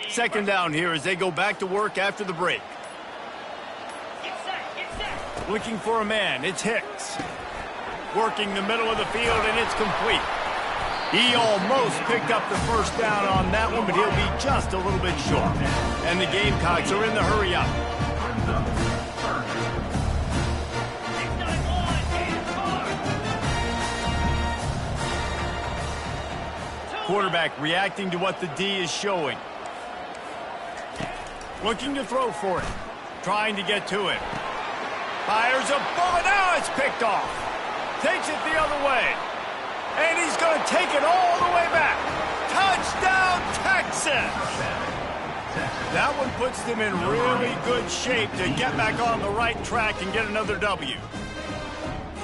Second down here as they go back to work after the break. Looking for a man, it's Hicks. Working the middle of the field, and it's complete. He almost picked up the first down on that one, but he'll be just a little bit short. And the Gamecocks are in the hurry up. Quarterback reacting to what the D is showing. Looking to throw for it. Trying to get to it. Fires a bullet. Now it's picked off. Takes it the other way. And he's going to take it all the way back. Touchdown, Texas! That one puts them in really good shape to get back on the right track and get another W.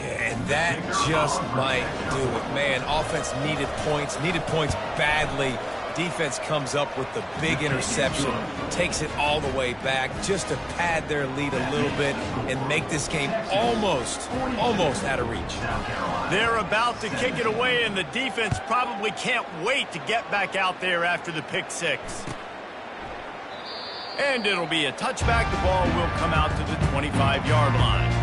And that just might do it. Man, offense needed points badly. Defense comes up with the big interception, takes it all the way back just to pad their lead a little bit and make this game almost out of reach. They're about to kick it away, and the defense probably can't wait to get back out there after the pick six. And it'll be a touchback. The ball will come out to the 25-yard line.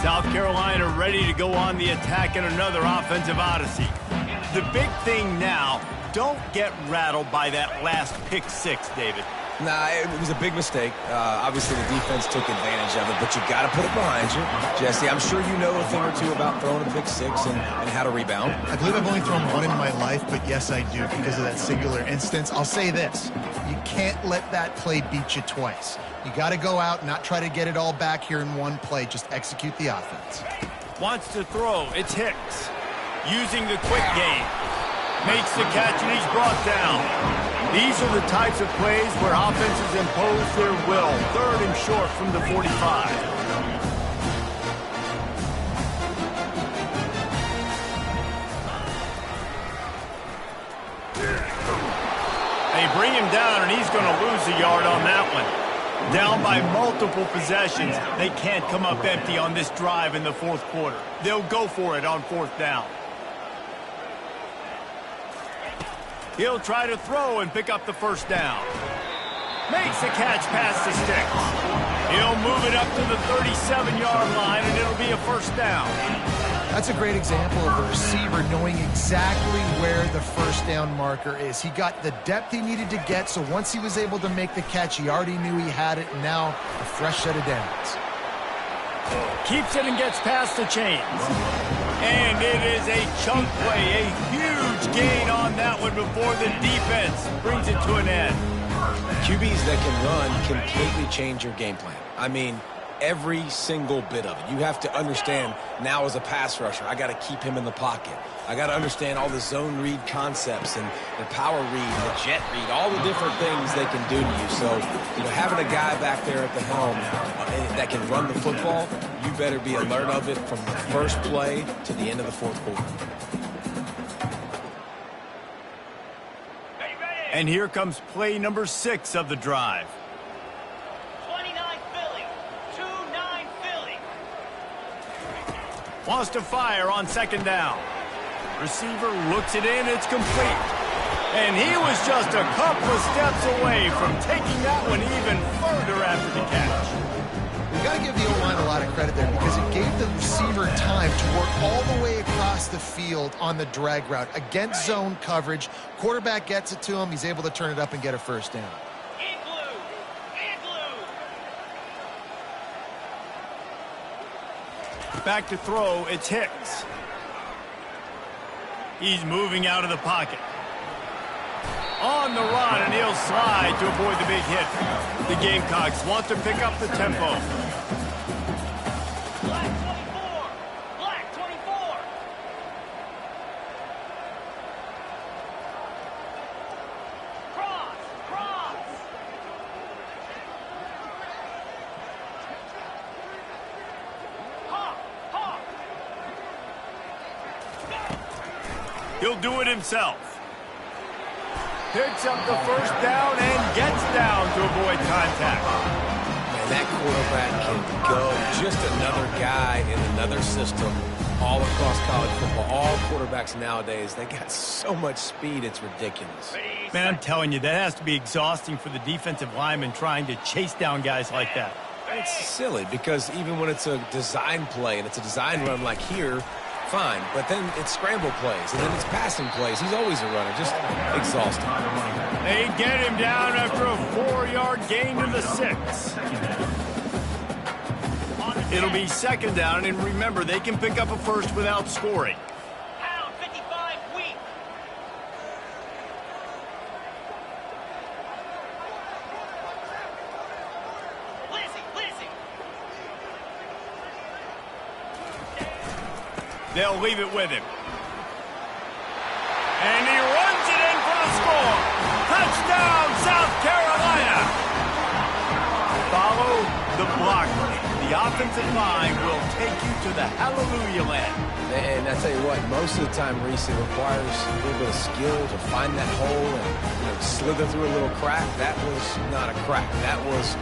South Carolina ready to go on the attack in another offensive odyssey. The big thing now, don't get rattled by that last pick six, David. Nah, it was a big mistake. Obviously, the defense took advantage of it, but you got to put it behind you. Jesse, I'm sure you know a thing or two about throwing a pick six and how to rebound. I believe I've only thrown one in my life, but yes, I do because of that singular instance. I'll say this. You can't let that play beat you twice. You got to go out and not try to get it all back here in one play. Just execute the offense. Wants to throw. It's Hicks. Using the quick game. Makes the catch, and he's brought down. These are the types of plays where offenses impose their will. 3rd and short from the 45. They bring him down, and he's going to lose a yard on that one. Down by multiple possessions. They can't come up empty on this drive in the 4th quarter. They'll go for it on 4th down. He'll try to throw and pick up the 1st down. Makes the catch past the sticks. He'll move it up to the 37-yard line, and it'll be a 1st down. That's a great example of a receiver knowing exactly where the 1st down marker is. He got the depth he needed to get, so once he was able to make the catch, he already knew he had it, and now a fresh set of downs. Keeps it and gets past the chains. And it is a chunk play, a huge gain on that one before the defense brings it to an end. QBs that can run completely change your game plan. I mean, every single bit of it. You have to understand now as a pass rusher, I got to keep him in the pocket. I got to understand all the zone read concepts and the power read, the jet read, all the different things they can do to you. So, having a guy back there at the helm that can run the football, you better be alert of it from the first play to the end of the 4th quarter. And here comes play number 6 of the drive. 29 Philly, 2-9 Philly. Wants to fire on 2nd down. Receiver looks it in, it's complete. And he was just a couple of steps away from taking that one even further after the catch. We've got to give the O-line a lot of credit there because it gave the receiver time to work all the way across the field on the drag route against zone coverage. Quarterback gets it to him. He's able to turn it up and get a 1st down. Back to throw, it's Hicks. He's moving out of the pocket. On the run, and he'll slide to avoid the big hit. The Gamecocks want to pick up the tempo. Black 24. Cross. Hawk. He'll do it himself. Picks up the 1st down and gets down to avoid contact. Man, that quarterback can go. Just another guy in another system all across college football. All quarterbacks nowadays, they got so much speed, it's ridiculous. Man, I'm telling you, that has to be exhausting for the defensive lineman trying to chase down guys like that. It's silly because even when it's a design play and it's a design run like here, fine, but then it's scramble plays, and then it's passing plays. He's always a runner, just exhausting. They get him down after a 4-yard gain to the 6. It'll be 2nd down, and remember, they can pick up a 1st without scoring. Pound 55 weak. Lizzie. They'll leave it with him. And he runs it in for the score. Touchdown, South Carolina. Follow the blocker. The offensive line will take you to the hallelujah land. And I tell you what, most of the time, Reese, it requires a little bit of skill to find that hole and slither through a little crack. That was not a crack. That was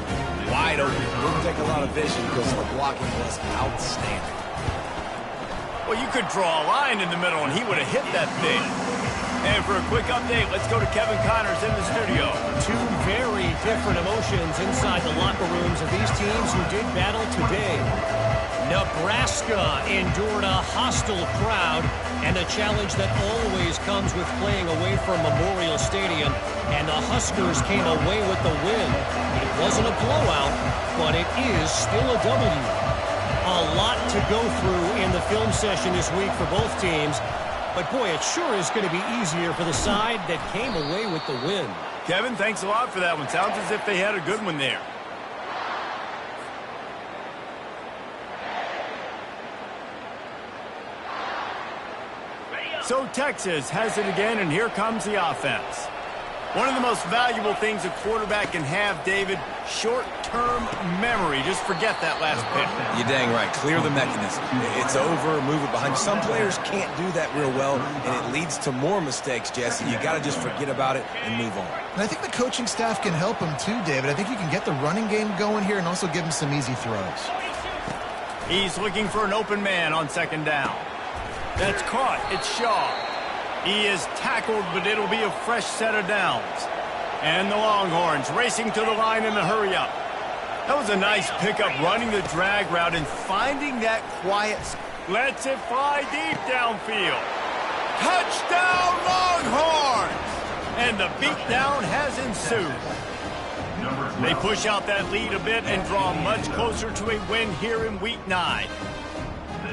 wide open. Didn't take a lot of vision because the blocking was outstanding. Well, you could draw a line in the middle, and he would have hit that thing. And for a quick update, let's go to Kevin Connors in the studio. Two very different emotions inside the locker rooms of these teams who did battle today. Nebraska endured a hostile crowd and a challenge that always comes with playing away from Memorial Stadium, and the Huskers came away with the win. It wasn't a blowout, but it is still a W. A lot to go through in the film session this week for both teams, but boy, it sure is going to be easier for the side that came away with the win. Kevin, thanks a lot for that one. Sounds as if they had a good one there. So Texas has it again, and here comes the offense. One of the most valuable things a quarterback can have, David, short-term memory. Just forget that last pick. You're dang right. Clear the mechanism. It's over, move it behind you. Some players can't do that real well, and it leads to more mistakes, Jesse. You got to just forget about it and move on. And I think the coaching staff can help him too, David. I think you can get the running game going here and also give him some easy throws. He's looking for an open man on second down. That's caught. It's Shaw. He is tackled, but it'll be a fresh set of downs. And the Longhorns racing to the line in the hurry-up. That was a nice pickup, running the drag route and finding that quiet. Lets it fly deep downfield. Touchdown, Longhorns! And the beatdown has ensued. They push out that lead a bit and draw much closer to a win here in Week 9.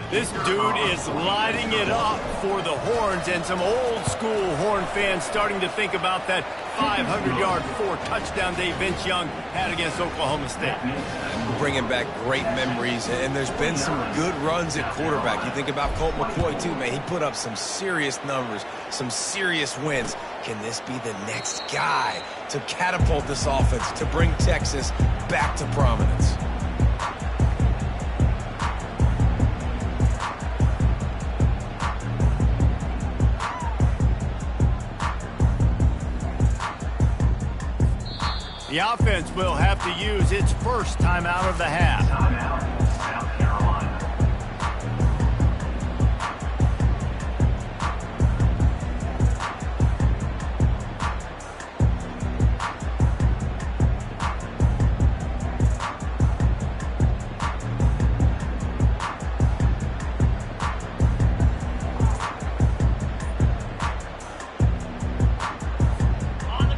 This dude is lighting it up for the Horns, and some old-school Horn fans starting to think about that 500-yard, 4-touchdown day Vince Young had against Oklahoma State. Bringing back great memories, and there's been some good runs at quarterback. You think about Colt McCoy, too, man. He put up some serious numbers, some serious wins. Can this be the next guy to catapult this offense, to bring Texas back to prominence? The offense will have to use its first timeout of the half. Timeout, South Carolina.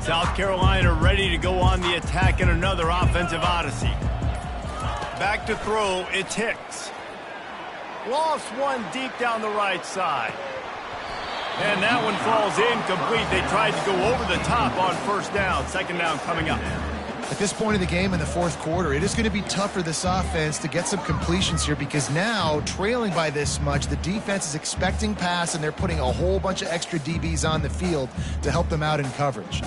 South Carolina ready to go on the attack in another offensive odyssey. Back to throw, it's Hicks. Lost one deep down the right side. And that one falls incomplete. They tried to go over the top on first down. Second down coming up. At this point in the game in the fourth quarter, it is going to be tough for this offense to get some completions here because now, trailing by this much, the defense is expecting pass, and they're putting a whole bunch of extra DBs on the field to help them out in coverage.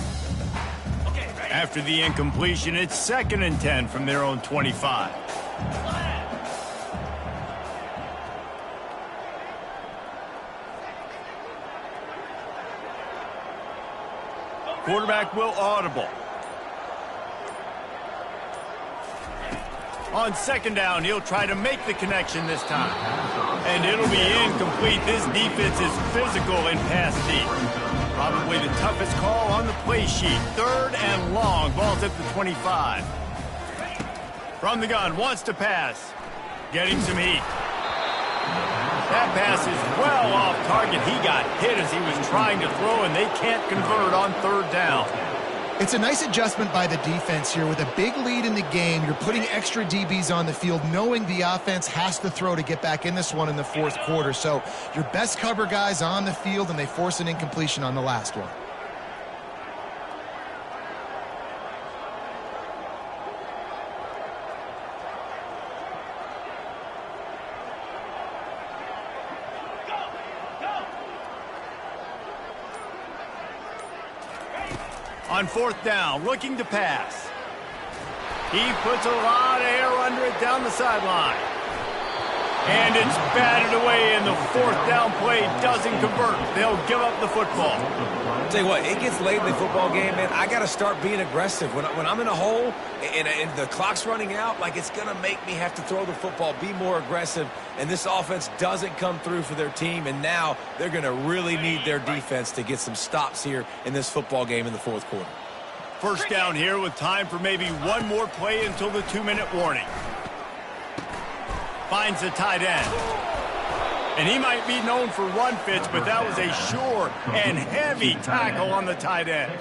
After the incompletion, it's 2nd and 10 from their own 25. Quarterback will audible. On second down, he'll try to make the connection this time. And it'll be incomplete. This defense is physical in pass deep. Probably the toughest call on the play sheet. 3rd and long. Ball's at the 25. From the gun, wants to pass. Getting some heat. That pass is well off target. He got hit as he was trying to throw, and they can't convert on 3rd down. It's a nice adjustment by the defense here. With a big lead in the game, you're putting extra DBs on the field, knowing the offense has to throw to get back in this one in the fourth quarter. So your best cover guys on the field, and they force an incompletion on the last one. On 4th down, looking to pass. He puts a lot of air under it down the sideline. And it's batted away, and the 4th down play doesn't convert. They'll give up the football. Tell you what, it gets late in the football game, man. I got to start being aggressive. When I'm in a hole and the clock's running out, like, it's going to make me have to throw the football, be more aggressive, and this offense doesn't come through for their team, and now they're going to really need their defense to get some stops here in this football game in the 4th quarter. 1st down here with time for maybe one more play until the 2-minute warning. Finds the tight end. And he might be known for run fits, but that was a sure and heavy tackle on the tight end.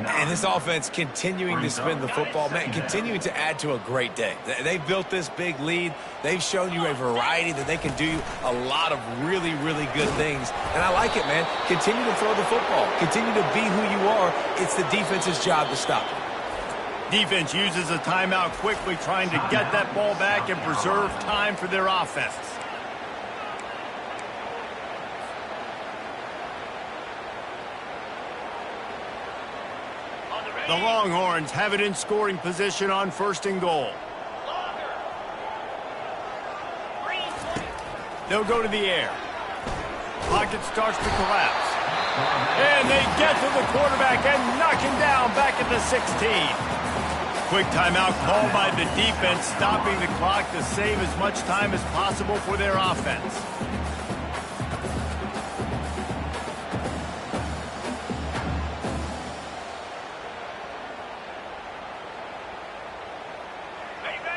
And this offense continuing to spin the football, man, continuing to add to a great day. They've built this big lead. They've shown you a variety that they can do a lot of really, really good things. And I like it, man. Continue to throw the football. Continue to be who you are. It's the defense's job to stop it. Defense uses a timeout quickly, trying to get that ball back and preserve time for their offense. The Longhorns have it in scoring position on 1st and goal. They'll go to the air. Pocket starts to collapse. And they get to the quarterback and knock him down back at the 16. Quick timeout called by the defense, stopping the clock to save as much time as possible for their offense.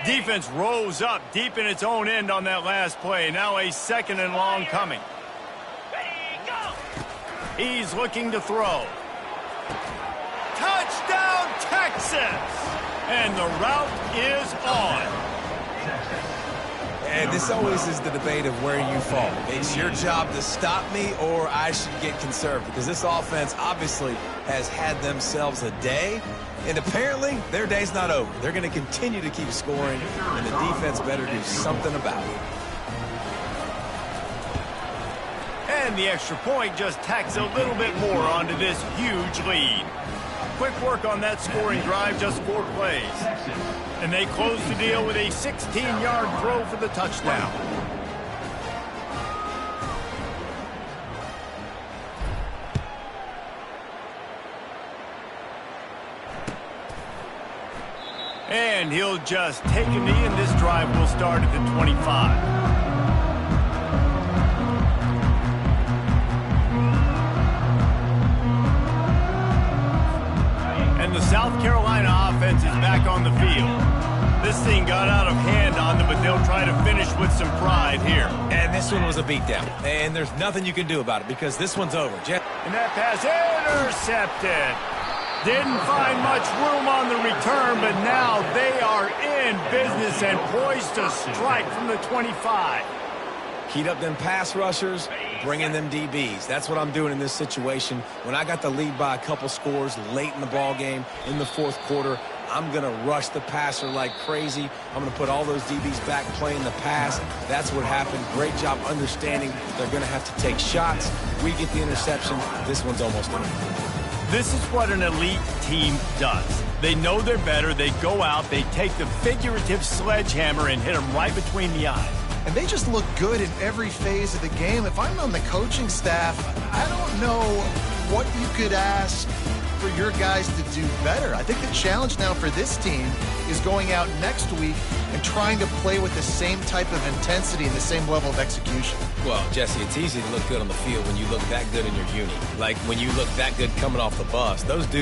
Defense rose up deep in its own end on that last play. Now a 2nd and long coming. He's looking to throw. Touchdown, Texas! And the route is on. And this always is the debate of where you fall. It's your job to stop me, or I should get conservative, because this offense obviously has had themselves a day, and apparently their day's not over. They're going to continue to keep scoring, and the defense better do something about it. And the extra point just tacks a little bit more onto this huge lead. Quick work on that scoring drive, just 4 plays. And they close the deal with a 16-yard throw for the touchdown. And he'll just take a knee, and this drive will start at the 25. And the South Carolina offense is back on the field. This thing got out of hand on them, but they'll try to finish with some pride here. And this one was a beatdown, and there's nothing you can do about it because this one's over. And that pass intercepted. Didn't find much room on the return, but now they are in business and poised to strike from the 25. Heat up them pass rushers, bring in them DBs. That's what I'm doing in this situation. When I got the lead by a couple scores late in the ball game in the 4th quarter, I'm going to rush the passer like crazy. I'm going to put all those DBs back playing the pass. That's what happened. Great job understanding they're going to have to take shots. We get the interception. This one's almost done. This is what an elite team does. They know they're better. They go out. They take the figurative sledgehammer and hit them right between the eyes. And they just look good in every phase of the game. If I'm on the coaching staff, I don't know what you could ask for your guys to do better. I think the challenge now for this team is going out next week and trying to play with the same type of intensity and the same level of execution. Well, Jesse, it's easy to look good on the field when you look that good in your uni. Like when you look that good coming off the bus. Those dudes